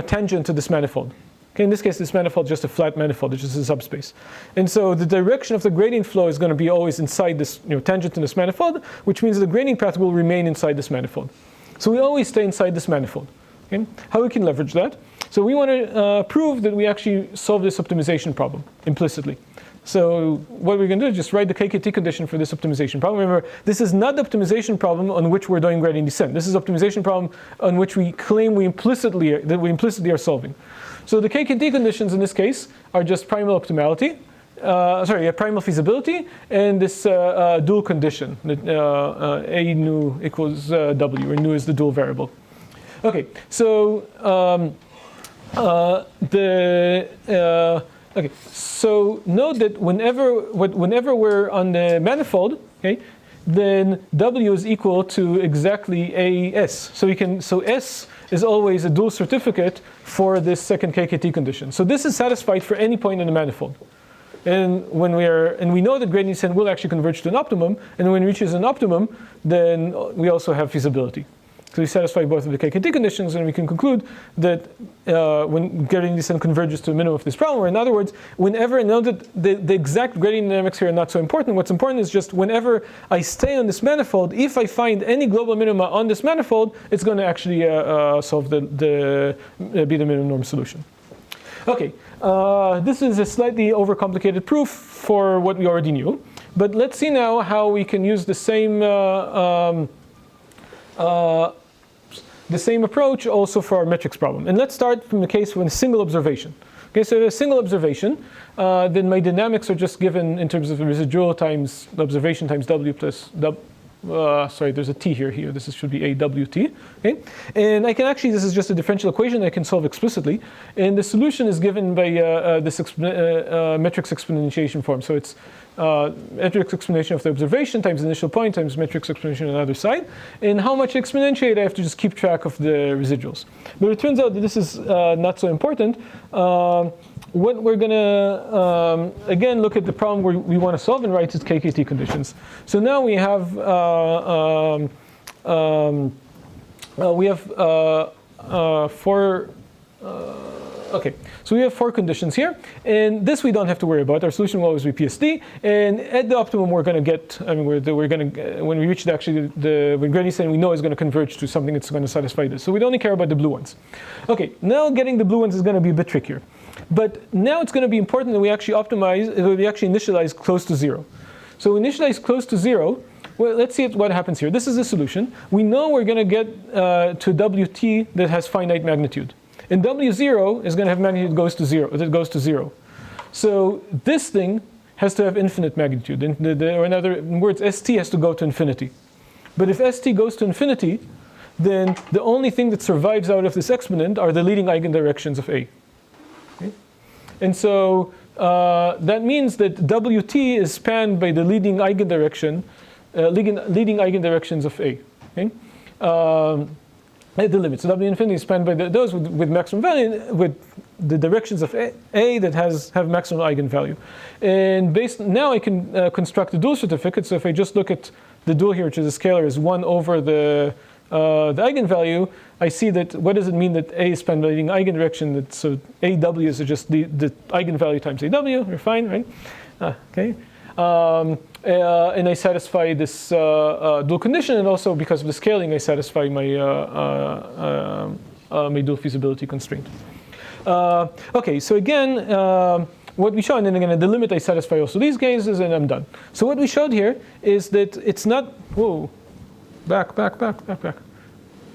tangent to this manifold. Okay, in this case, this manifold is just a flat manifold, it's just a subspace. And so the direction of the gradient flow is going to be always inside this, tangent to this manifold, which means the gradient path will remain inside this manifold. So we always stay inside this manifold. Okay? How we can leverage that? So we want to prove that we actually solve this optimization problem implicitly. So what we're going to do is just write the KKT condition for this optimization problem. Remember, this is not the optimization problem on which we're doing gradient descent. This is optimization problem on which we claim we implicitly are solving. So the KKT conditions in this case are just primal optimality, primal feasibility, and this dual condition that A nu equals W, where nu is the dual variable. Okay, so okay, so note that whenever we're on the manifold, okay, then W is equal to exactly AS. So S is always a dual certificate for this second KKT condition. So this is satisfied for any point in the manifold. And we know that gradient descent will actually converge to an optimum, and when it reaches an optimum, then we also have feasibility. So we satisfy both of the KKT conditions, and we can conclude that when gradient descent converges to a minimum of this problem, or in other words, whenever, note that the exact gradient dynamics here are not so important. What's important is just whenever I stay on this manifold, if I find any global minima on this manifold, it's going to actually solve be the minimum norm solution. Okay, this is a slightly overcomplicated proof for what we already knew, but let's see now how we can use the same approach also for our metrics problem. And let's start from the case with a single observation. Okay, so a single observation, then my dynamics are just given in terms of the residual times the observation times W plus W. Sorry, there's a T here. This should be AWT. Okay, and I can actually, this is just a differential equation I can solve explicitly, and the solution is given by this metrics exponentiation form. So it's metrics explanation of the observation times the initial point times metrics explanation on the other side, and how much exponentiate I have to just keep track of the residuals. But it turns out that this is not so important. What we're going to, again, look at the problem we want to solve and write its KKT conditions. So now we have four, okay, so we have four conditions here, and this we don't have to worry about. Our solution will always be PSD, and at the optimum we're going to get, when we reach when gradient descent we know is going to converge to something that's going to satisfy this. So we only care about the blue ones. Okay, now getting the blue ones is going to be a bit trickier. But now it's going to be important that we actually initialize close to zero. So initialize close to zero. Well, let's see what happens here. This is the solution. We know we're going to get to WT that has finite magnitude. And W0 is going to have magnitude that goes to zero. So this thing has to have infinite magnitude. Or in other words, ST has to go to infinity. But if ST goes to infinity, then the only thing that survives out of this exponent are the leading eigendirections of A. Okay? And so that means that WT is spanned by the leading eigendirections of A. Okay? At the limit. So W infinity is spanned by those with maximum value, with the directions of A that have maximum eigenvalue. And now I can construct a dual certificate. So if I just look at the dual here, which is a scalar, is 1 over the eigenvalue, I see that, what does it mean that A is spanned by the leading eigendirection? So AW is just the eigenvalue times AW. We're fine, right? Okay. And I satisfy this dual condition, and also because of the scaling, I satisfy my my dual feasibility constraint. Okay, so again, what we showed, and then again at the limit, I satisfy also these cases, and I'm done. So what we showed here is that it's not. Whoa, back.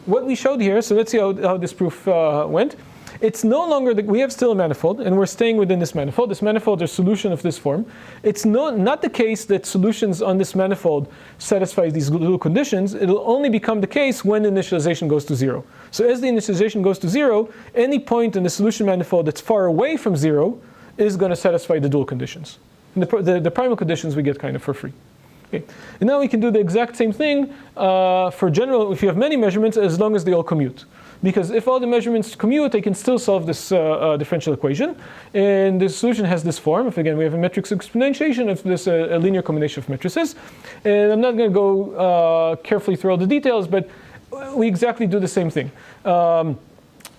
What we showed here. So let's see how this proof went. It's no longer that we have still a manifold, and we're staying within this manifold. This manifold is a solution of this form. It's not the case that solutions on this manifold satisfy these dual conditions. It'll only become the case when the initialization goes to zero. So as the initialization goes to zero, any point in the solution manifold that's far away from zero is going to satisfy the dual conditions. And the primal conditions we get kind of for free. Okay. And now we can do the exact same thing for general, if you have many measurements, as long as they all commute. Because if all the measurements commute, I can still solve this differential equation. And the solution has this form. If again, we have a matrix exponentiation of this a linear combination of matrices. And I'm not going to go carefully through all the details, but we exactly do the same thing.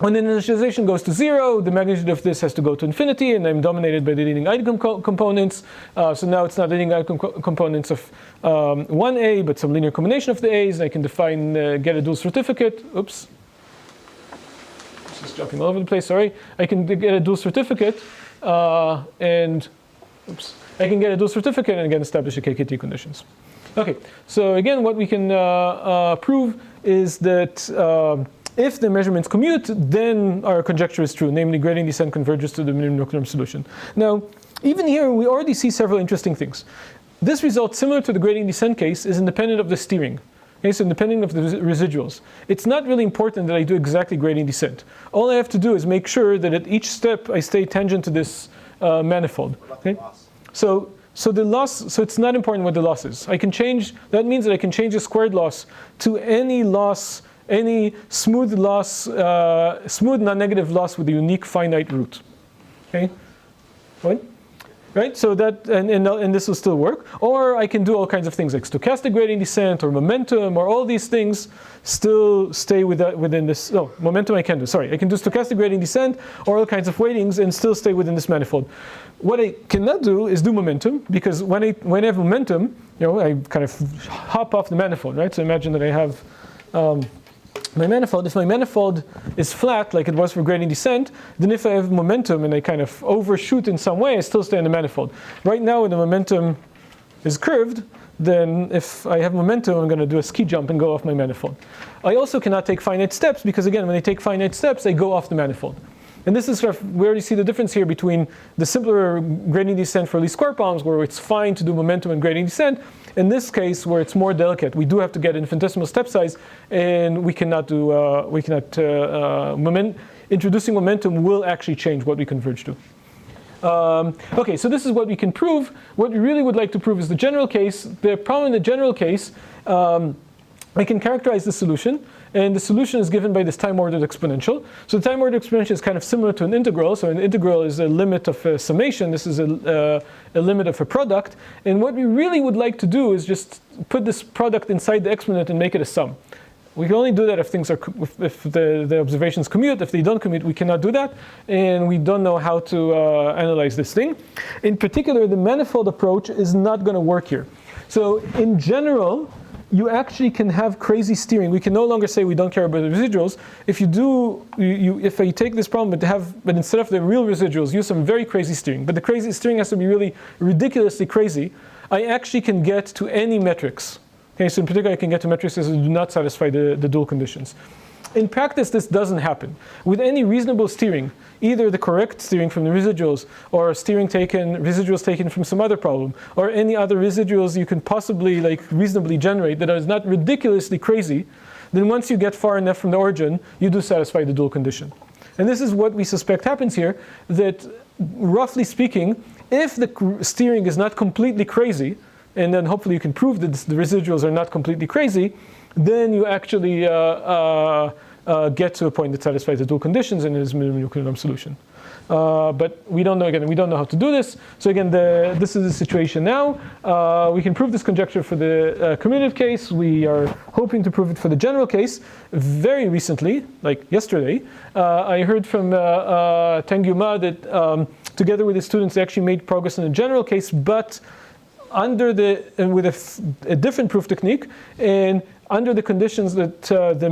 When the initialization goes to 0, the magnitude of this has to go to infinity, and I'm dominated by the leading item components. So now it's not leading item components of 1A, but some linear combination of the A's. And I can define, get a dual certificate. Oops. Just jumping all over the place, sorry. I can get a dual certificate, and oops. I can get a dual certificate and again establish the KKT conditions. Okay, so again, what we can prove is that if the measurements commute, then our conjecture is true, namely gradient descent converges to the minimum nuclear norm solution. Now, even here, we already see several interesting things. This result, similar to the gradient descent case, is independent of the steering. Okay, so independent of the residuals. It's not really important that I do exactly gradient descent. All I have to do is make sure that at each step I stay tangent to this manifold. Okay? So the loss, so it's not important what the loss is. I can change, that means that I can change the squared loss to any loss, any smooth loss, smooth non-negative loss with a unique finite root. Okay? What? Right? So that, and this will still work. Or I can do all kinds of things like stochastic gradient descent or momentum, or all these things still stay within this. Oh, momentum I can do. Sorry, I can do stochastic gradient descent or all kinds of weightings and still stay within this manifold. What I cannot do is do momentum, because when I have momentum, I kind of hop off the manifold, right? So imagine that I have my manifold. If my manifold is flat, like it was for gradient descent, then if I have momentum and I kind of overshoot in some way, I still stay in the manifold. Right now, when the momentum is curved, then if I have momentum, I'm going to do a ski jump and go off my manifold. I also cannot take finite steps, because again, when I take finite steps, I go off the manifold. And this is sort of, we already see the difference here between the simpler gradient descent for least square problems, where it's fine to do momentum and gradient descent. In this case, where it's more delicate, we do have to get infinitesimal step size, and we cannot do, introducing momentum will actually change what we converge to. Okay, so this is what we can prove. What we really would like to prove is the general case. The problem in the general case, I can characterize the solution, and the solution is given by this time-ordered exponential. So the time-ordered exponential is kind of similar to an integral. So an integral is a limit of a summation. This is a limit of a product. And what we really would like to do is just put this product inside the exponent and make it a sum. We can only do that if things are, if the observations commute. If they don't commute, we cannot do that. And we don't know how to analyze this thing. In particular, the manifold approach is not going to work here. So in general, you actually can have crazy steering. We can no longer say we don't care about the residuals. If you do, if I take this problem but instead of the real residuals, use some very crazy steering. But the crazy steering has to be really ridiculously crazy. I actually can get to any metrics. Okay, so in particular, I can get to matrices that do not satisfy the dual conditions. In practice, this doesn't happen. With any reasonable steering, either the correct steering from the residuals, or residuals taken from some other problem, or any other residuals you can possibly reasonably generate that is not ridiculously crazy, then once you get far enough from the origin, you do satisfy the dual condition. And this is what we suspect happens here, that roughly speaking, if the steering is not completely crazy, and then hopefully you can prove that the residuals are not completely crazy, then you actually get to a point that satisfies the dual conditions and is minimum nuclear norm solution. But we don't know, again, we don't know how to do this. So again, this is the situation now. We can prove this conjecture for the commutative case. We are hoping to prove it for the general case. Very recently, like yesterday, I heard from Tanguy Ma that together with his students, they actually made progress in the general case, but with a different proof technique, and under the conditions that the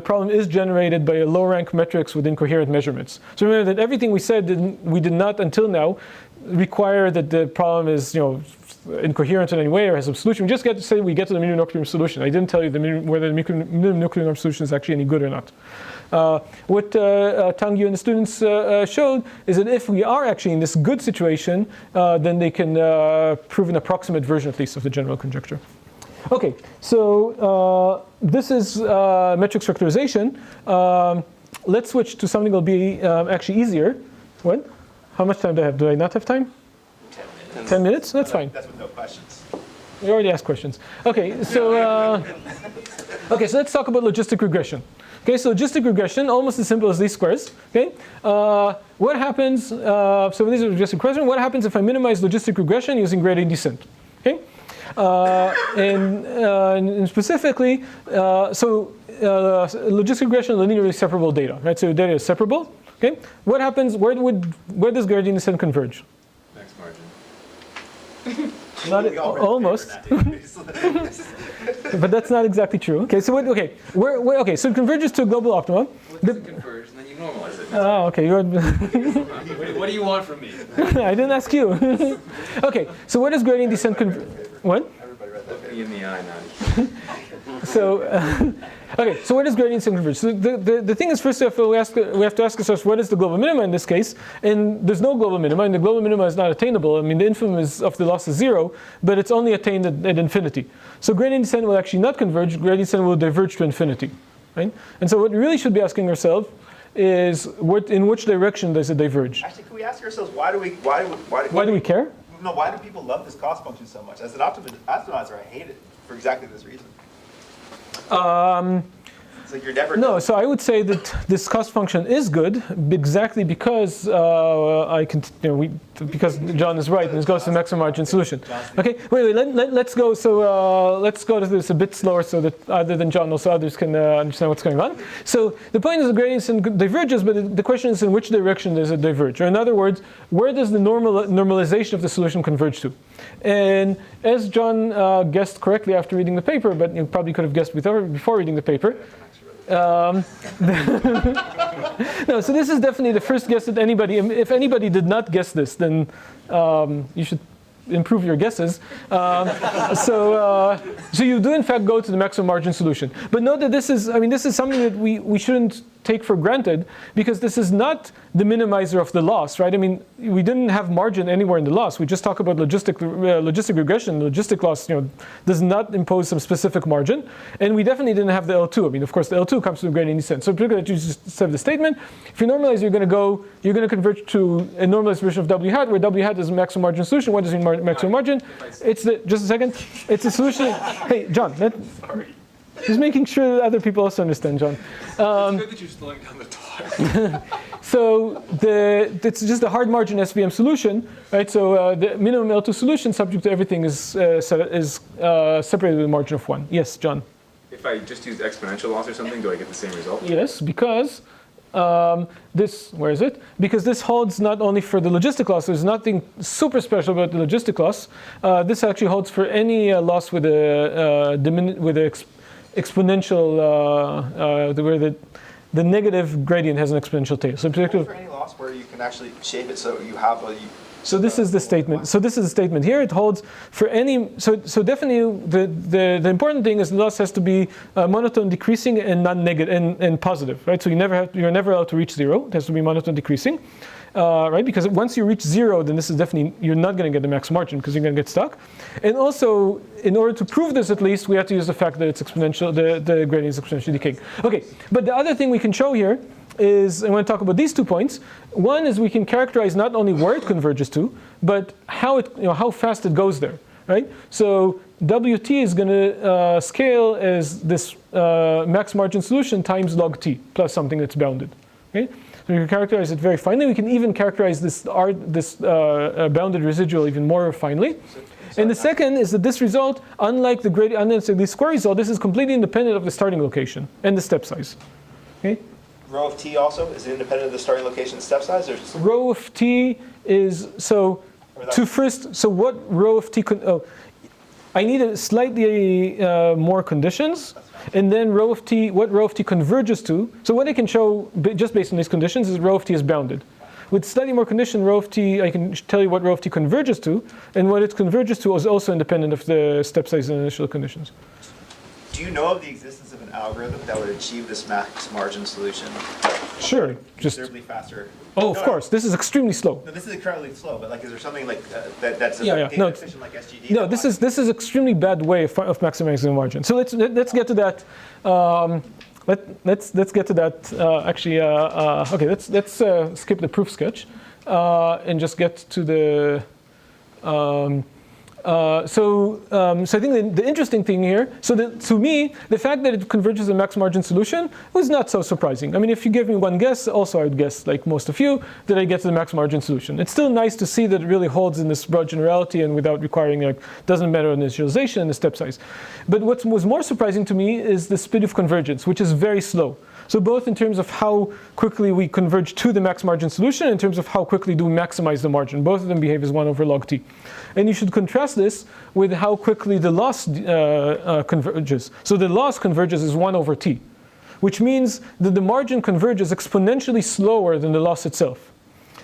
problem is generated by a low-rank matrix with incoherent measurements. So remember that everything we said we did not until now require that the problem is incoherent in any way or has some solution. We just get to say we get to the minimum nuclear norm solution. I didn't tell you whether the minimum nuclear norm solution is actually any good or not. What Tanguy and the students showed is that if we are actually in this good situation, then they can prove an approximate version, at least, of the general conjecture. Okay, so this is metrics factorization. Let's switch to something that will be actually easier. What? How much time do I have? Do I not have time? 10 minutes. 10 minutes? That's fine. That's with no questions. We already asked questions. Okay, so let's talk about logistic regression. Okay, so logistic regression, almost as simple as these squares. Okay, what happens? So these are logistic regression. What happens if I minimize logistic regression using gradient descent? Okay, And specifically, logistic regression linearly separable data, right? So data is separable. Okay, what happens? Where does gradient descent converge? Next margin. Not almost, but that's not exactly true. Okay, so okay, so it converges to a global optimum. Well, it doesn't converge, and then you normalize it. Oh, okay. What do you want from me? I didn't ask you. Okay, so where does gradient descent converge? What? Look me in the eye, now. So, okay, so where does gradient descent converge? So the thing is, first of all, we have to ask ourselves, what is the global minima in this case? And there's no global minima, and the global minima is not attainable. I mean, the infimum of the loss is 0, but it's only attained at infinity. So gradient descent will actually not converge. Gradient descent will diverge to infinity, right? And so what we really should be asking ourselves is, in which direction does it diverge? Actually, can we ask ourselves, why do we care? No, why do people love this cost function so much? As an optimizer, I hate it for exactly this reason. It's like you're never no, so I would say that this cost function is good exactly because because John is right and this goes to the maximum margin solution. Okay, wait, let's go. So let's go to this a bit slower so that other than John, also others can understand what's going on. So the point is the gradient diverges, but the question is in which direction does it diverge? Or in other words, where does the normalization of the solution converge to? And as John guessed correctly after reading the paper, but you probably could have guessed before reading the paper. No, so this is definitely the first guess that anybody, if anybody did not guess this, then you should improve your guesses. So you do in fact go to the maximum margin solution. But note that this is something that we shouldn't take for granted, because this is not the minimizer of the loss, right? I mean, we didn't have margin anywhere in the loss. We just talk about logistic regression. Logistic loss, does not impose some specific margin, and we definitely didn't have the L2. I mean, of course, the L2 comes from gradient descent. So particularly, you just said the statement. If you normalize, you're going to converge to a normalized version of W hat, where W hat is a maximum margin solution. What does it mean maximum margin? It's just a second. It's a solution. Hey, John. Sorry. Just making sure that other people also understand, John. It's good that you're slowing down the talk. So it's just a hard margin SVM solution, right? So the minimum L2 solution, subject to everything, is separated with a margin of 1. Yes, John. If I just use exponential loss or something, do I get the same result? Yes, because where is it? Because this holds not only for the logistic loss. There's nothing super special about the logistic loss. This actually holds for any loss with exponential, where the negative gradient has an exponential tail. So for any loss where you can actually shape it so you have a... So this is the statement. So this is the statement here. It holds for any. So definitely the important thing is the loss has to be monotone decreasing and non-negative and positive, right? So you're never allowed to reach 0. It has to be monotone decreasing. Right? Because once you reach 0, then this is definitely, you're not going to get the max margin because you're going to get stuck. And also, in order to prove this at least, we have to use the fact that it's exponential, the gradient is exponentially decaying. Okay, but the other thing we can show here is, I want to talk about these 2 points. One is we can characterize not only where it converges to, but how fast it goes there, right? So WT is going to scale as this max margin solution times log t plus something that's bounded, okay? So we can characterize it very finely. We can even characterize this bounded residual even more finely. And the second is that this result, unlike the square result, this is completely independent of the starting location and the step size. Okay? Rho of t also is independent of the starting location and step size? Or just... Rho of t is what rho of t I need a slightly more conditions, and then what rho of t converges to. So what I can show just based on these conditions is rho of t is bounded. With slightly more condition, rho of t, I can tell you what rho of t converges to, and what it converges to is also independent of the step size and initial conditions. Do you know of the existence of an algorithm that would achieve this max margin solution? Sure. Considerably faster. Oh, of course. This is extremely slow. No, this is incredibly slow. But like, is there something like that's data efficient like SGD? No, this is extremely bad way of maximizing the margin. So let's get to that. Let's get to that. Okay. Let's skip the proof sketch and just get to the. So I think the interesting thing here, to me, the fact that it converges a max margin solution was not so surprising. I mean, if you give me one guess, also I would guess, like most of you, that I get to the max margin solution. It's still nice to see that it really holds in this broad generality and without requiring, like, doesn't matter initialization and the step size. But what was more surprising to me is the speed of convergence, which is very slow. So both in terms of how quickly we converge to the max margin solution, in terms of how quickly do we maximize the margin. Both of them behave as 1 over log t. And you should contrast this with how quickly the loss converges. So the loss converges as 1 over t, which means that the margin converges exponentially slower than the loss itself.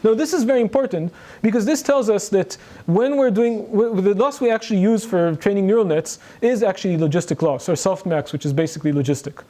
Now this is very important because this tells us that when we're doing, the loss we actually use for training neural nets is actually logistic loss, or softmax, which is basically logistic.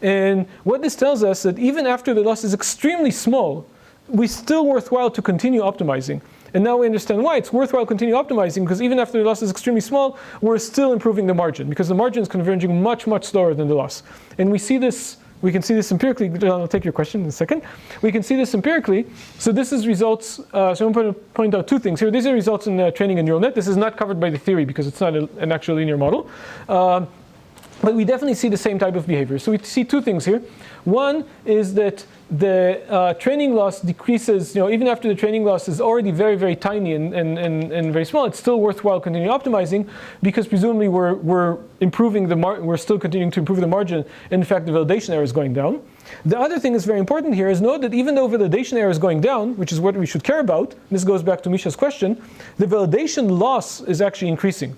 And what this tells us that even after the loss is extremely small, we still worthwhile to continue optimizing. And now we understand why it's worthwhile continue optimizing, because even after the loss is extremely small, we're still improving the margin, because the margin is converging much, much slower than the loss. And we see this. We can see this empirically. I'll take your question in a second. We can see this empirically. So this is results. So I'm going to point out two things here. These are results in training a neural net. This is not covered by the theory because it's not an actual linear model. But we definitely see the same type of behavior. So we see two things here. One is that the training loss decreases, even after the training loss is already very, very tiny and very small, it's still worthwhile continuing optimizing because presumably we're improving we're still continuing to improve the margin, and in fact the validation error is going down. The other thing that's very important here is note that even though validation error is going down, which is what we should care about, this goes back to Misha's question, the validation loss is actually increasing.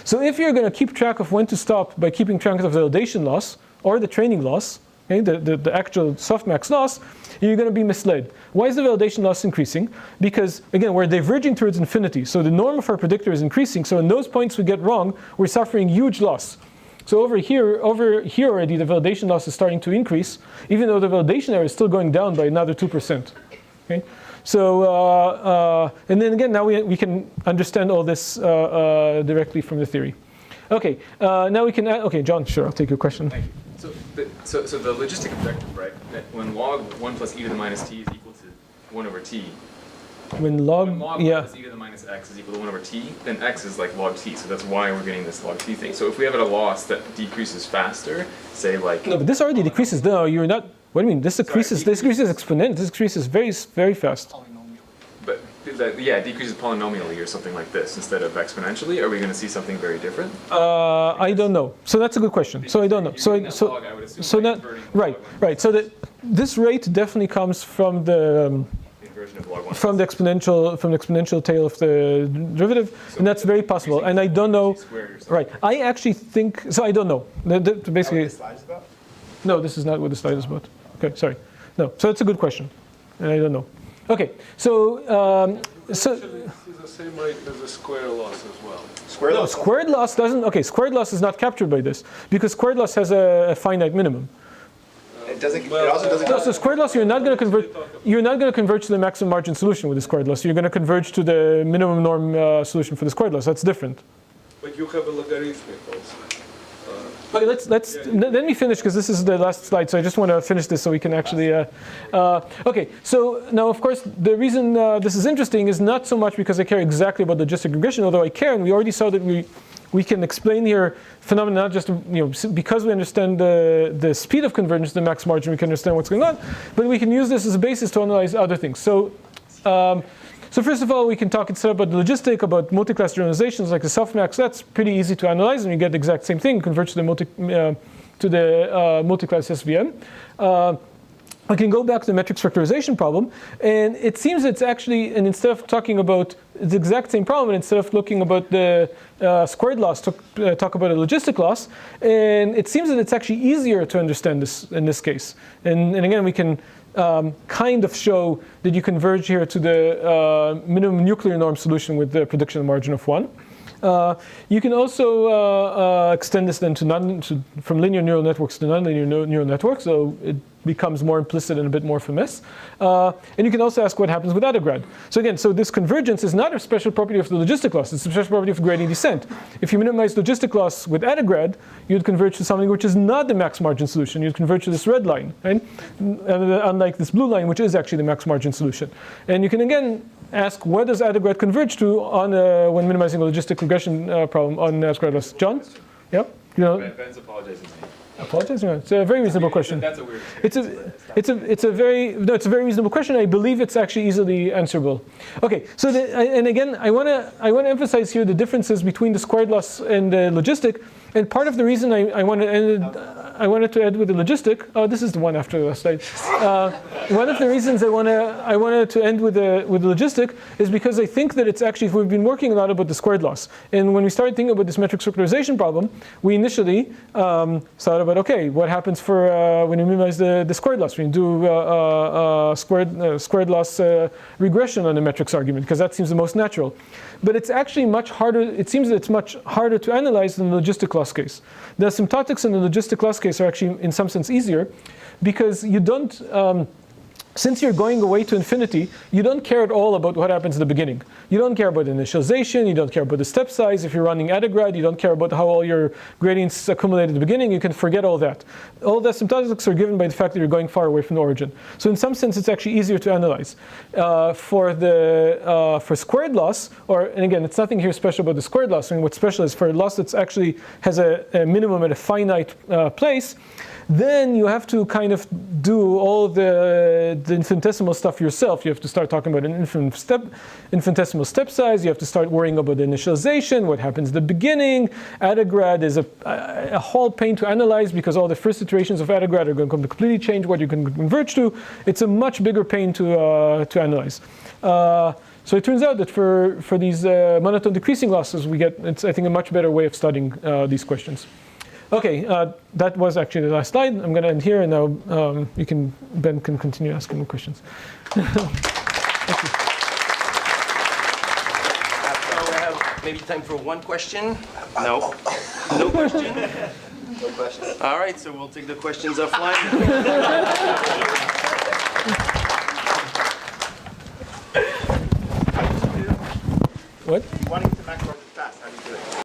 So if you're going to keep track of when to stop by keeping track of the validation loss or the training loss, okay, the actual softmax loss, you're going to be misled. Why is the validation loss increasing? Because, again, we're diverging towards infinity. So the norm of our predictor is increasing. So in those points we get wrong, we're suffering huge loss. So over here already, the validation loss is starting to increase, even though the validation error is still going down by another 2%. Okay? So, and then again, now we can understand all this directly from the theory. Okay, now we can add, okay, John, sure, I'll take your question. Thank you. So the logistic objective, right, that when log 1 plus e to the minus t is equal to 1 over t, when log 1 plus e to the minus x is equal to 1 over t, then x is like log t. So that's why we're getting this log t thing. So if we have a loss that decreases faster, say like... No, but this already decreases. No, you're not... What do you mean? This decreases exponentially. This decreases very, very fast. But yeah, it decreases polynomially or something like this instead of exponentially. Are we going to see something very different? I don't know. So that's a good question. So I don't know. So that right. So that this rate definitely comes from the from the exponential tail of the derivative, and that's very possible. And I don't know. Right. I actually think so. I don't know. Basically. What the slide is about? No, this is not what the slide is about. Okay, sorry. No. So that's a good question, and I don't know. Okay, so it's the same rate as the square loss as well. Squared loss doesn't. Okay, squared loss is not captured by this because squared loss has a finite minimum. It doesn't. It also doesn't. No, so squared loss, you're not going to convert. You're not going to converge to the maximum margin solution with the squared loss. You're going to converge to the minimum norm solution for the squared loss. That's different. But you have a logarithmic also. Okay, let me finish because this is the last slide. So I just want to finish this so we can actually. Okay, so now of course the reason this is interesting is not so much because I care exactly about logistic regression, although I care, and we already saw that we can explain here phenomena not just because we understand the speed of convergence to the max margin, we can understand what's going on, but we can use this as a basis to analyze other things. So. So first of all, we can talk instead about the logistic, about multi-class generalizations like the softmax. That's pretty easy to analyze, and you get the exact same thing, converge to the multi-class SVM. I can go back to the metrics factorization problem, and it seems it's actually, and instead of talking about the exact same problem, and instead of looking about the squared loss, talk about a logistic loss, and it seems that it's actually easier to understand this in this case. And again, we can kind of show that you converge here to the minimum nuclear norm solution with the prediction margin of 1. You can also extend this then from linear neural networks to nonlinear neural networks, so it becomes more implicit and a bit more famous. And you can also ask what happens with AdaGrad. So again, this convergence is not a special property of the logistic loss, it's a special property of gradient descent. If you minimize logistic loss with AdaGrad, you'd converge to something which is not the max margin solution. You'd converge to this red line, right? Unlike this blue line, which is actually the max margin solution. And you can again ask what does AdaGrad converge to on when minimizing a logistic regression problem on squared loss. John? Yep. You know, Ben's apologizing to me. apologize? No, it's a very reasonable question. That's a weird. It's a very reasonable question. I believe it's actually easily answerable. Okay, so and again, I want to emphasize here the differences between the squared loss and the logistic. And part of the reason I wanted to end with the logistic. Oh, this is the one after the last slide. One of the reasons I wanted to end with the logistic is because I think that it's actually, we've been working a lot about the squared loss, and when we started thinking about this metric circularization problem, we initially thought about, okay, what happens for when you minimize the squared loss? We do squared loss regression on the metrics argument, because that seems the most natural. But it's actually much harder. It seems that it's much harder to analyze than the logistic loss case. The asymptotics in the logistic loss case are actually, in some sense, easier, because you don't. Since you're going away to infinity, you don't care at all about what happens at the beginning. You don't care about initialization. You don't care about the step size. If you're running AdaGrad, you don't care about how all your gradients accumulate at the beginning. You can forget all that. All the asymptotics are given by the fact that you're going far away from the origin. So in some sense, it's actually easier to analyze. For squared loss, and again, it's nothing here special about the squared loss. I mean, what's special is for a loss that actually has a minimum at a finite place. Then you have to kind of do all the infinitesimal stuff yourself. You have to start talking about an infinitesimal step size. You have to start worrying about the initialization, what happens at the beginning. AdaGrad is a whole pain to analyze, because all the first iterations of AdaGrad are going to completely change what you can converge to. It's a much bigger pain to analyze. So it turns out that for these monotone decreasing losses, we get, it's, I think, a much better way of studying these questions. Okay, that was actually the last slide. I'm going to end here, and now Ben can continue asking me questions. Thank you. So we have maybe time for one question. No, no question. No questions. All right, so we'll take the questions offline. What? Wanting to macro fast, how do you do it?